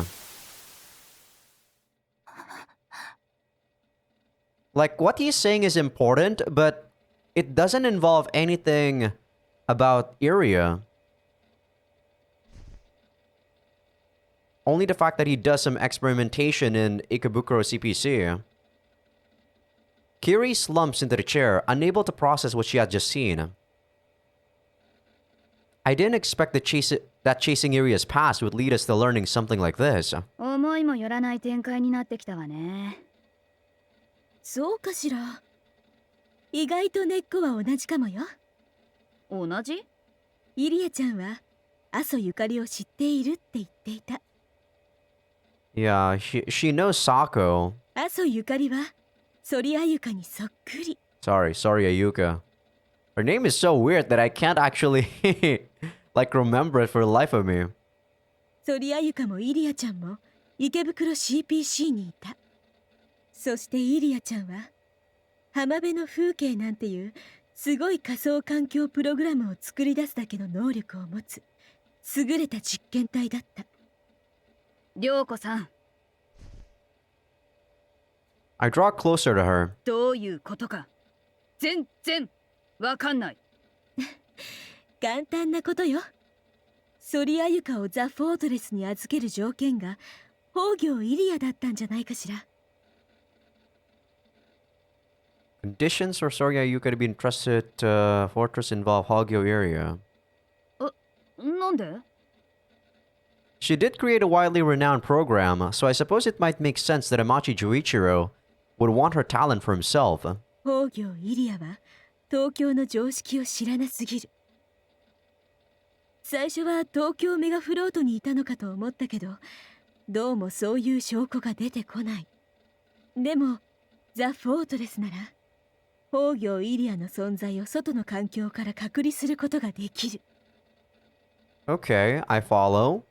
Like, what he's saying is important, but it doesn't involve anything about Iria. Only the fact that he does some experimentation in Ikebukuro CPC. Kiri slumps into the chair, unable to process what she had just seen. I didn't expect that chasing Iria's past would lead us to learning something like this. 思いもよらない展開になってきたわね。そうかしら。意外と根っこは同じかもよ。同じ？イリアちゃんは阿蘇ゆかりを知っているって言っていた。Yeah, she knows Sako. 阿蘇ゆかりはソリアユカにそっくり。 Sorry, Ayuka. Her name is so weird that I can't actually like remember it for the life of me. ソリアユカもイリアちゃんも池袋 CPC にいた。そしてイリアちゃんは浜辺の風景なんていうすごい仮想環境プログラムを作り出すだけの能力を持つ優れた実験体だった。涼子さん、 I draw closer to her. どういうことか全然わかんない。簡単なことよ。ソリアユカをザ・フォートレスに預ける条件が崩御イリアだったんじゃないかしら。 Conditions for Soria Ayuka to be entrusted to fortress involve Hogyo area. なんで？ She did create a widely renowned program, so I suppose it might make sense that Amachi Juichiro would want her talent for himself. 崩御イリアは東京の常識を知らなすぎる。最初は東京メガフロートにいたのかと思ったけど、どうもそういう証拠が出てこない。でもザ・フォートレスなら崩御イリアの存在を外の環境から隔離することができる。 Okay, I follow.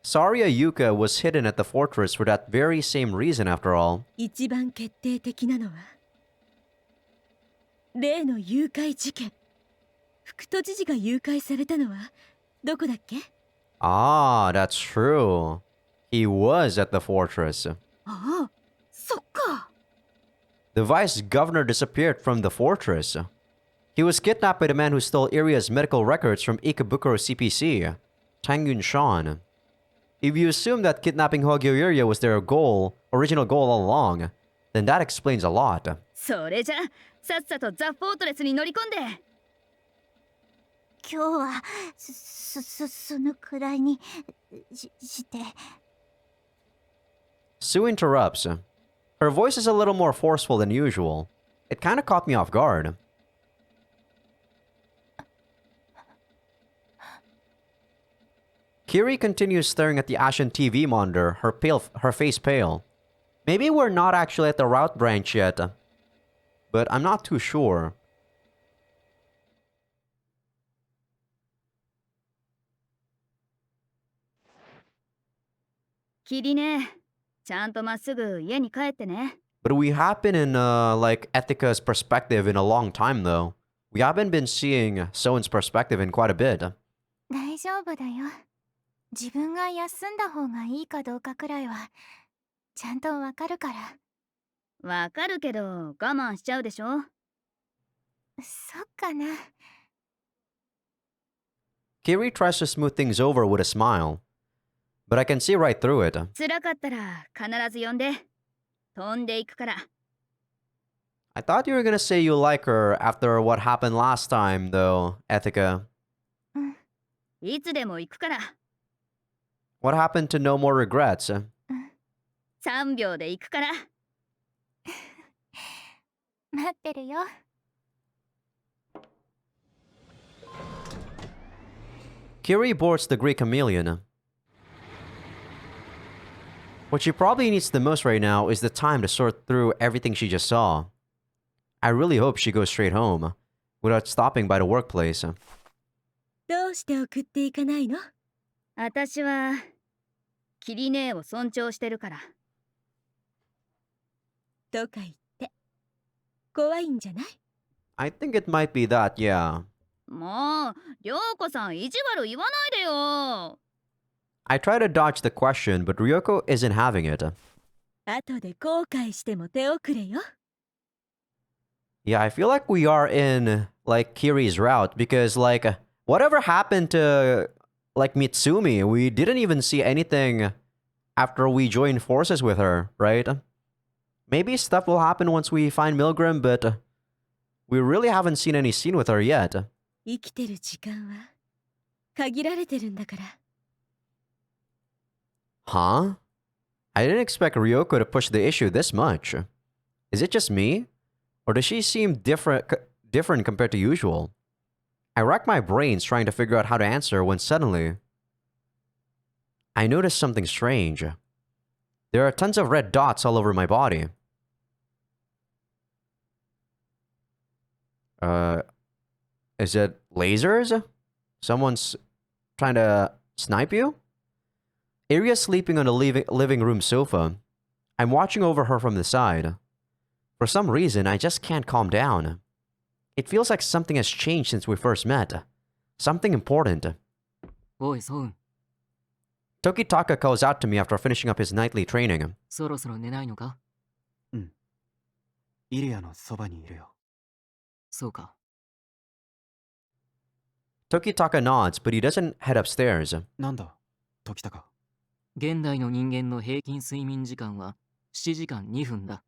Saria Yuka was hidden at the fortress for that very same reason after all. 一番決定的なのは例の誘拐事件。副都知事が誘拐されたのはどこだっけ？ Ah, that's true. He was at the fortress. ああ、そっか。 The vice governor disappeared from the fortress. He was kidnapped by the man who stole Iria's medical records from Ikebukuro CPC, Tangyun Shan. If you assume that kidnapping Hogyo Iria was their original goal all along, then that explains a lot. それじゃさっさとザ・フォートレスに乗り込んで。今日はそのくらいにして。 Sue interrupts. Her voice is a little more forceful than usual. It kind of caught me off guard. Kiri continues staring at the ashen TV monitor, her face pale. Maybe we're not actually at the route branch yet, but I'm not too sure. Kiri ね、ちゃんとまっすぐ家に帰ってね。 But we have been in, like, Ethica's perspective in a long time, though. We haven't been seeing Soen's perspective in quite a bit. 大丈夫だよ。自分が休んだ方がいいかどうかくらいはちゃんとわかるから。わかるけど我慢しちゃうでしょ。そっかな。 Kiri tries to smooth things over with a smile, but I can see right through it. 辛かったら必ず呼んで。飛んでいくから。 I thought you were gonna say you like her after what happened last time, though, Ethica. いつでも行くから。 What happened to no more regrets? 3秒で行くから。待ってるよ。 Kiri boards the Greek chameleon. What she probably needs the most right now is the time to sort through everything she just saw. I really hope she goes straight home, without stopping by the workplace. どうして送っていかないの？私はキリ姉を尊重してるから。とか言って怖いんじゃない？ I think it might be that, yeah. もう、涼子さん意地悪言わないでよ。 I try to dodge the question, but Ryoko isn't having it. 後で後悔しても手遅れよ。 Yeah, I feel like we are in, like, Kiri's route, because, like, whatever happened to, like, Mitsumi, we didn't even see anything after we joined forces with her, right? Maybe stuff will happen once we find Milgram, but we really haven't seen any scene with her yet. 生きてる時間は限られてるんだから。 Huh? I didn't expect Ryoko to push the issue this much. Is it just me? Or does she seem different compared to usual? I rack my brains trying to figure out how to answer when suddenly I noticed something strange. There are tons of red dots all over my body. Is it lasers? Someone's trying to snipe you? Aria's sleeping on the living room sofa. I'm watching over her from the side. For some reason, I just can't calm down. It feels like something has changed since we first met. Something important. おい、ソウン。 Tokitaka calls out to me after finishing up his nightly training. そろそろ寝ないのか？イリアのそばにいるよ。そうか。 Tokitaka nods, but he doesn't head upstairs. なんだ、時高。現代の人間の平均睡眠時間は7時間2分だ。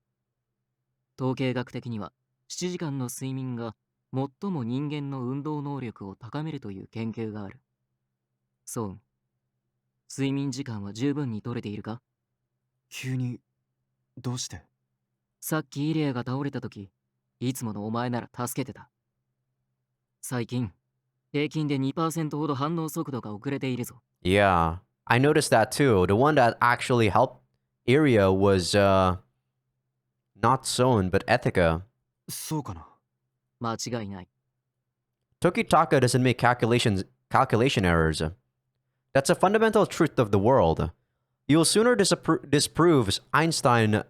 統計学的には7時間の睡眠が最も人間の運動能力を高めるという研究がある。ソウン、睡眠時間は十分に取れているか？急に、どうして？さっきイリアが倒れた時、いつものお前なら助けてた。最近、平均で 2% ほど反応速度が遅れているぞ。Yeah, I noticed that too. The one that actually helped Iria was, not Soen, but Ethika. そうかな。間違いない。Tokitaka doesn't make calculation errors. That's a fundamental truth of the world. You'll sooner disprove Einstein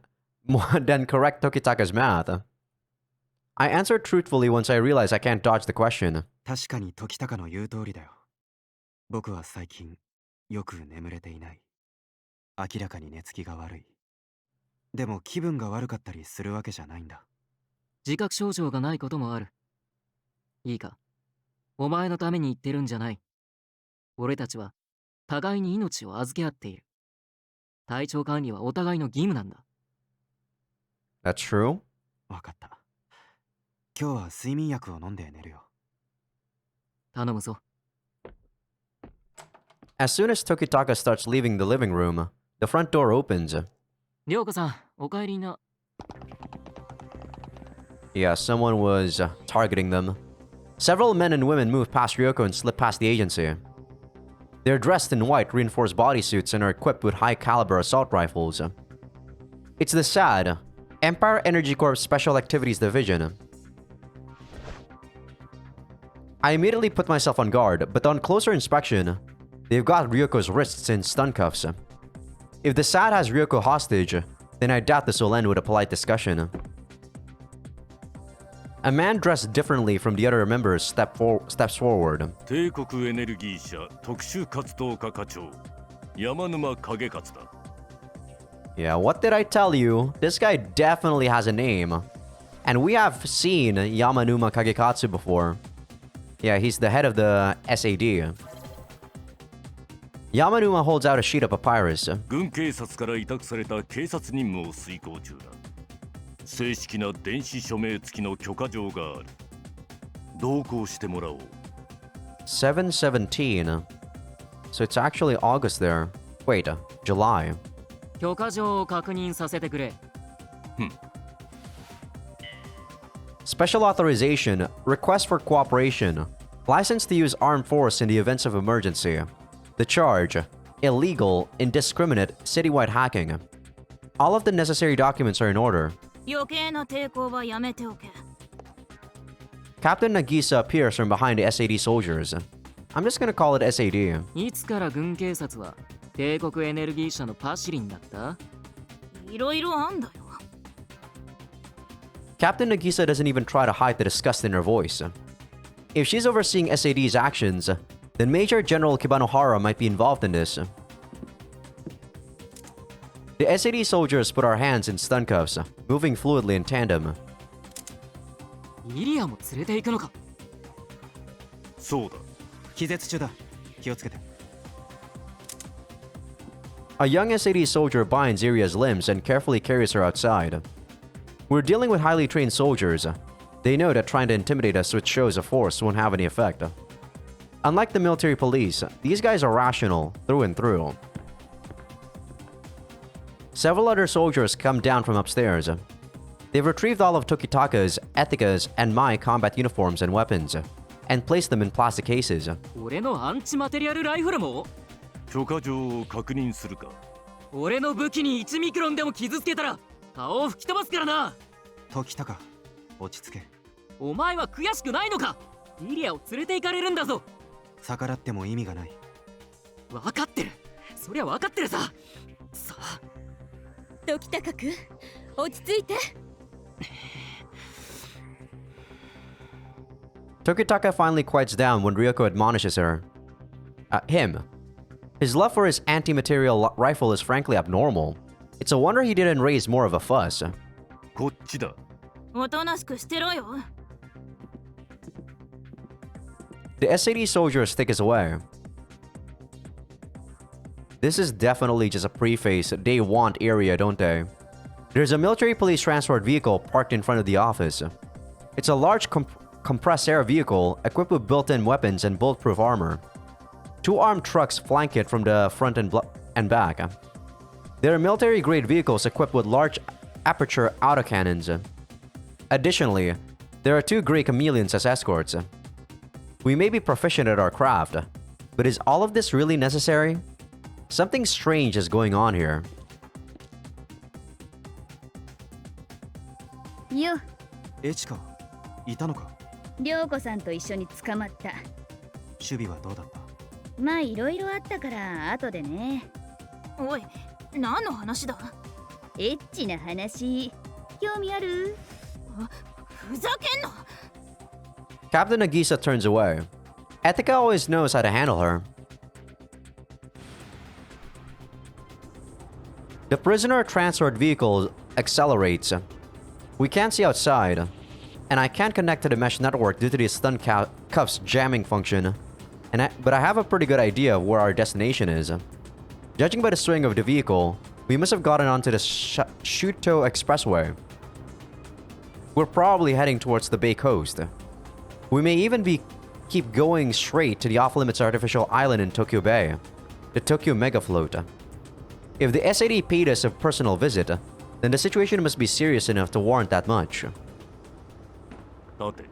more than correct Tokitaka's math. I answered truthfully once I realized I can't dodge the question. 確かに時高の言う通りだよ。僕は最近、よく眠れていない。明らかに寝つきが悪い。でも気分が悪かったりするわけじゃないんだ。自覚症状がないこともある。いいか、お前のために言ってるんじゃない。俺たちは互いに命を預け合っている。体調管理はお互いの義務なんだ。That's true? わかった。今日は睡眠薬を飲んで寝るよ。頼むぞ。As soon as Tokitaka starts leaving the living room, the front door opens. りょうこさん、お帰りな。Yeah, someone was targeting them. Several men and women move past Ryoko and slip past the agency. They're dressed in white reinforced bodysuits and are equipped with high-caliber assault rifles. It's the SAD, Empire Energy Corp Special Activities Division. I immediately put myself on guard, but on closer inspection, they've got Ryoko's wrists in stun cuffs. If the SAD has Ryoko hostage, then I doubt this will end with a polite discussion. A man dressed differently from the other members steps forward. 帝国エネルギー社特殊活動課課長山沼景勝だ。 Yeah, what did I tell you? This guy definitely has a name. And we have seen Yamanuma Kagekatsu before. Yeah, he's the head of the SAD. Yamanuma holds out a sheet of papyrus. 軍警察から委託された警察任務を遂行中だ。正式な電子署名付きの許可状がある。同行してもらおう。7/17. So it's actually August there. Wait, July. 許可状を確認させてくれ。Special authorization, request for cooperation, license to use armed force in the events of emergency. The charge, illegal, indiscriminate, citywide hacking. All of the necessary documents are in order. 余計な抵抗はやめておけ。 Captain Nagisa appears from behind the SAD soldiers. I'm just gonna call it SAD. いつから軍警察は帝国エネルギー社のパシリになった？いろいろあんだよ。 Captain Nagisa doesn't even try to hide the disgust in her voice. If she's overseeing SAD's actions, then Major General Kibanohara might be involved in this. The SAD soldiers put our hands in stun cuffs, moving fluidly in tandem. イリアも連れて行くのか？そうだ。気絶中だ。気をつけて。 A young SAD soldier binds Iria's limbs and carefully carries her outside. We're dealing with highly trained soldiers. They know that trying to intimidate us with shows of force won't have any effect. Unlike the military police, these guys are rational through and through. Several other soldiers come down from upstairs. They've retrieved all of Tokitaka's, Ethika's, and my combat uniforms and weapons, and placed them in plastic cases. 俺のアンチマテリアルライフルも？許可状を確認するか。俺の武器に1ミクロンでも傷つけたら顔を吹き飛ばすからな。時高、落ち着け。お前は悔しくないのか。リリアを連れて行かれるんだぞ。逆らっても意味がない。分かってる。そりゃ分かってるさ。さあ、時高くん、落ち着いて。Tokitaka finally quiets down when Ryoko admonishes her. Him. His love for his anti-material rifle is frankly abnormal. It's a wonder he didn't raise more of a fuss. こっちだ。おとなしくしてろよ。The SAD soldiers take us away. This is definitely just a preface they want area, don't they? There's a military police transport vehicle parked in front of the office. It's a large compressed air vehicle equipped with built-in weapons and bulletproof armor. 2 armed trucks flank it from the front and back. There are military-grade vehicles equipped with large aperture autocannons. Additionally, there are 2 gray chameleons as escorts. We may be proficient at our craft, but is all of this really necessary? Something strange is going on here. よ、エチカ、いたのか。涼子さんと一緒に捕まった。守備はどうだった。まあいろいろあったから後でね。おい、何の話だ。エッチな話、興味ある？ふざけんな。 Captain Nagisa turns away. Etika always knows how to handle her. The prisoner transport vehicle accelerates. We can't see outside, and I can't connect to the mesh network due to the stun cuffs jamming function. But I have a pretty good idea of where our destination is. Judging by the swing of the vehicle, we must have gotten onto the Shuto Expressway. We're probably heading towards the Bay Coast. We may even keep going straight to the off-limits artificial island in Tokyo Bay, the Tokyo Mega Float. If the SAD paid us a personal visit, then the situation must be serious enough to warrant that much. 立て。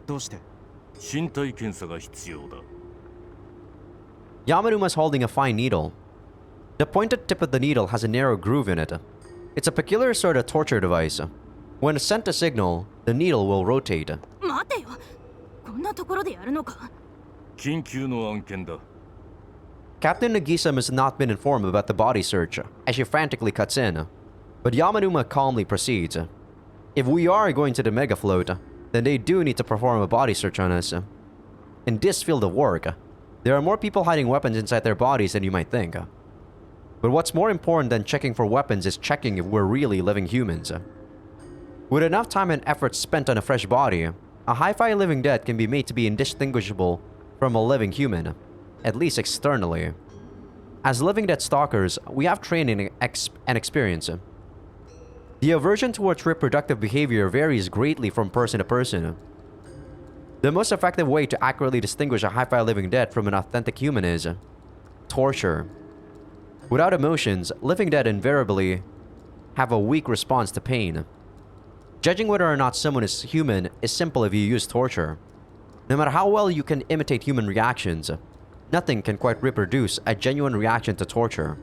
どうして。身体検査が必要だ。Yamanuma's holding a fine needle. The pointed tip of the needle has a narrow groove in it. It's a peculiar sort of torture device. When sent a signal, the needle will rotate. 待てよ。こんなところでやるのか。緊急の案件だ。Captain Nagisa must not been informed about the body search, as she frantically cuts in. But Yamanuma calmly proceeds. If we are going to the Mega Float, then they do need to perform a body search on us. In this field of work, there are more people hiding weapons inside their bodies than you might think. But what's more important than checking for weapons is checking if we're really living humans. With enough time and effort spent on a fresh body, a hi-fi living dead can be made to be indistinguishable from a living human, at least externally. As living dead stalkers, we have training and experience. The aversion towards reproductive behavior varies greatly from person to person. The most effective way to accurately distinguish a hi-fi living dead from an authentic human is torture. Without emotions, living dead invariably have a weak response to pain. Judging whether or not someone is human is simple if you use torture. No matter how well you can imitate human reactions, nothing can quite reproduce a genuine reaction to torture.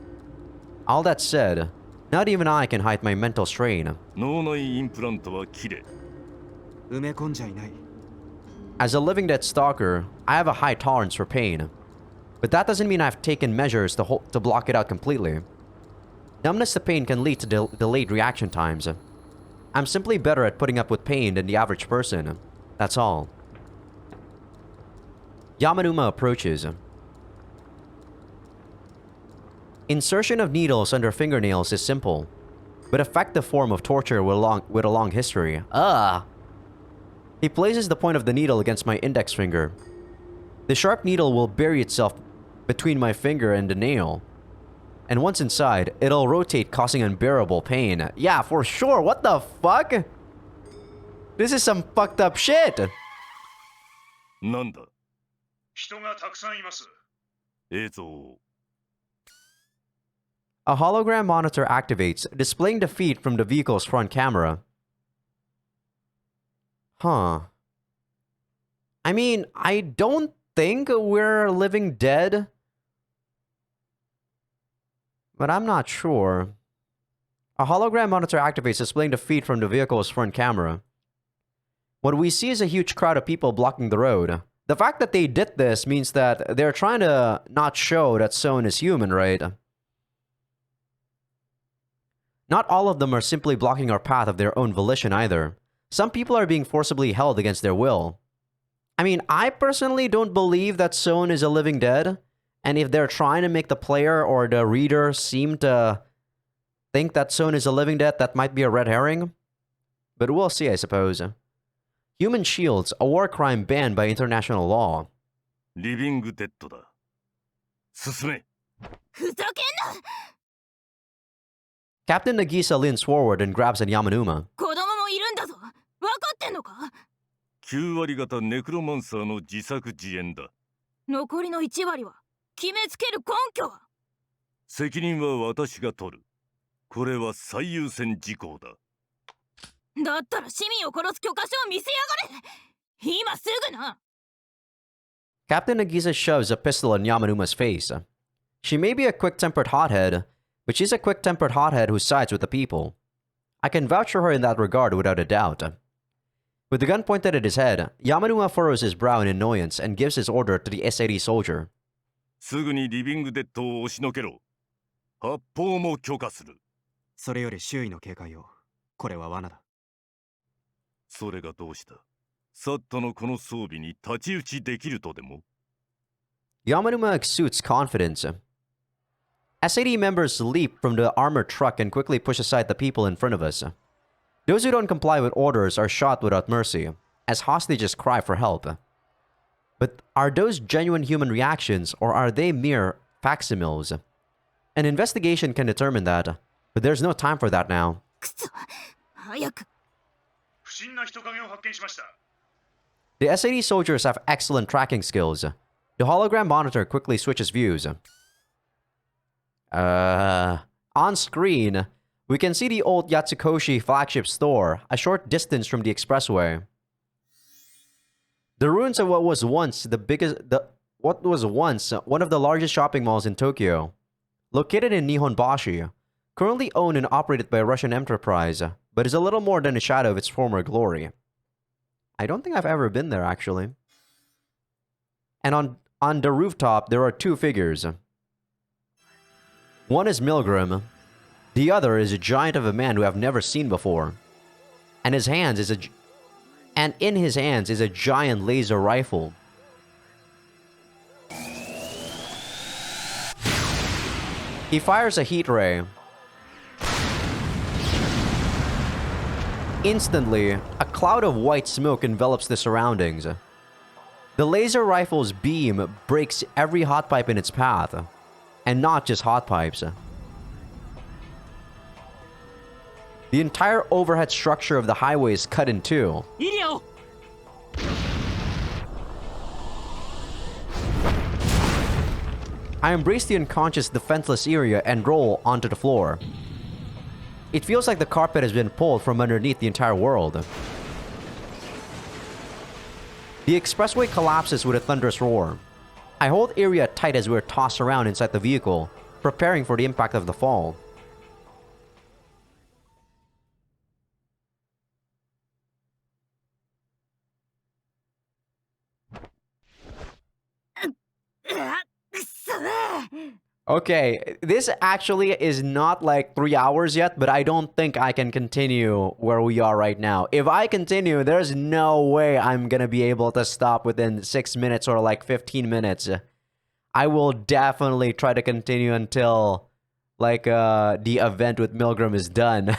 All that said, not even I can hide my mental strain. 脳内インプラントは切れ。埋め込んじゃいない。As a living dead stalker, I have a high tolerance for pain. But that doesn't mean I've taken measures to block it out completely. Numbness to pain can lead to delayed reaction times. I'm simply better at putting up with pain than the average person. That's all. Yamanuma approaches. Insertion of needles under fingernails is simple, but effective form of torture with a long history. He places the point of the needle against my index finger. The sharp needle will bury itself between my finger and the nail. And once inside, it'll rotate, causing unbearable pain. Yeah, for sure. What the fuck? This is some fucked up shit. なんだ。人がたくさんいます。映像。A hologram monitor activates, displaying the feed from the vehicle's front camera. Huh. I mean, I don't think we're living dead. but I'm not sure. A hologram monitor activates, displaying the feed from the vehicle's front camera. What we see is a huge crowd of people blocking the road. The fact that they did this means that they're trying to not show that Son is human, right? Not all of them are simply blocking our path of their own volition either. Some people are being forcibly held against their will. I mean, I personally don't believe that Son is a living dead, and if they're trying to make the player or the reader seem to think that Son is a living dead, that might be a red herring. But we'll see, I suppose. Human shields, a war crime banned by international law. リビングデッドだ。進め。ふざけんな。 Captain Nagisa leans forward and grabs at Yamanuma. 子供もいるんだぞ。わかってんのか。9割方ネクロマンサーの自作自演だ。残りの1割は決めつける根拠は。責任は私が取る。これは最優先事項だ。だったら市民を殺す許可書を見せやがれ。今すぐな。 Captain Nagisa shoves a pistol in Yamanuma's face. She may be a quick-tempered hothead, but she's a quick-tempered hothead who sides with the people. I can vouch for her in that regard without a doubt. With the gun pointed at his head, Yamanuma furrows his brow in annoyance and gives his order to the SAD soldier. すぐにリビングデッドを押しのけろ。発砲も許可する。それより周囲の警戒を。これは罠だ。それがどうした？サットのこの装備に太刀打ちできるとでも？ Yamanuma exudes confidence. SAD members leap from the armored truck and quickly push aside the people in front of us. Those who don't comply with orders are shot without mercy, as hostages cry for help. But are those genuine human reactions, or are they mere facsimiles? An investigation can determine that, but there's no time for that now. くそ。早く。 不審な人影を発見しました。 The SAD soldiers have excellent tracking skills. The hologram monitor quickly switches views. On screen, we can see the old Yatsukoshi flagship store, a short distance from the expressway. The ruins of what was once one of the largest shopping malls in Tokyo. Located in Nihonbashi, currently owned and operated by a Russian enterprise, but is a little more than a shadow of its former glory. I don't think I've ever been there, actually. And on the rooftop, there are two figures. One is Milgram. The other is a giant of a man who I've never seen before. And in his hands is a giant laser rifle. He fires a heat ray. Instantly, a cloud of white smoke envelops the surroundings. The laser rifle's beam breaks every hot pipe in its path. And not just hot pipes. The entire overhead structure of the highway is cut in two. I embrace the unconscious, defenseless area and roll onto the floor. It feels like the carpet has been pulled from underneath the entire world. The expressway collapses with a thunderous roar. I hold area tight as we're tossed around inside the vehicle, preparing for the impact of the fall. Okay, this actually is not like 3 hours yet, but I don't think I can continue where we are right now. If I continue, there's no way I'm gonna be able to stop within 6 minutes or like 15 minutes. I will definitely try to continue until like the event with Milgram is done.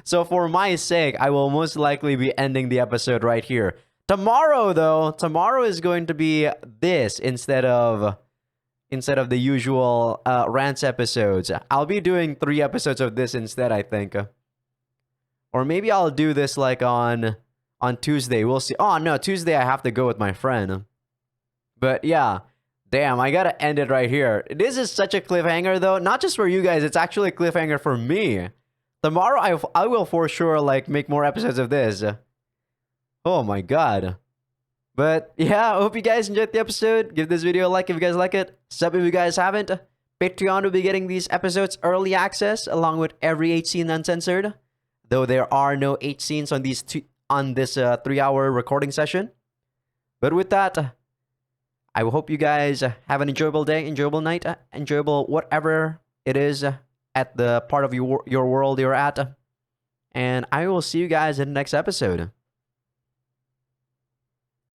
So for my sake, I will most likely be ending the episode right here. Tomorrow though, tomorrow is going to be this instead of the usual rants episodes. I'll be doing 3 episodes of this instead, I think. Or maybe I'll do this like on Tuesday. We'll see. Oh no, Tuesday I have to go with my friend. But yeah, damn, I gotta end it right here. This is such a cliffhanger though. Not just for you guys, it's actually a cliffhanger for me. Tomorrow I will for sure like make more episodes of this. Oh my god. But yeah, I hope you guys enjoyed the episode. Give this video a like if you guys like it. Sub if you guys haven't. Patreon will be getting these episodes early access along with every 8 scene uncensored, though there are no 8 scenes on this 3-hour recording session. But with that, I hope you guys have an enjoyable day, enjoyable night, enjoyable whatever it is at the part of your world you're at. And I will see you guys in the next episode.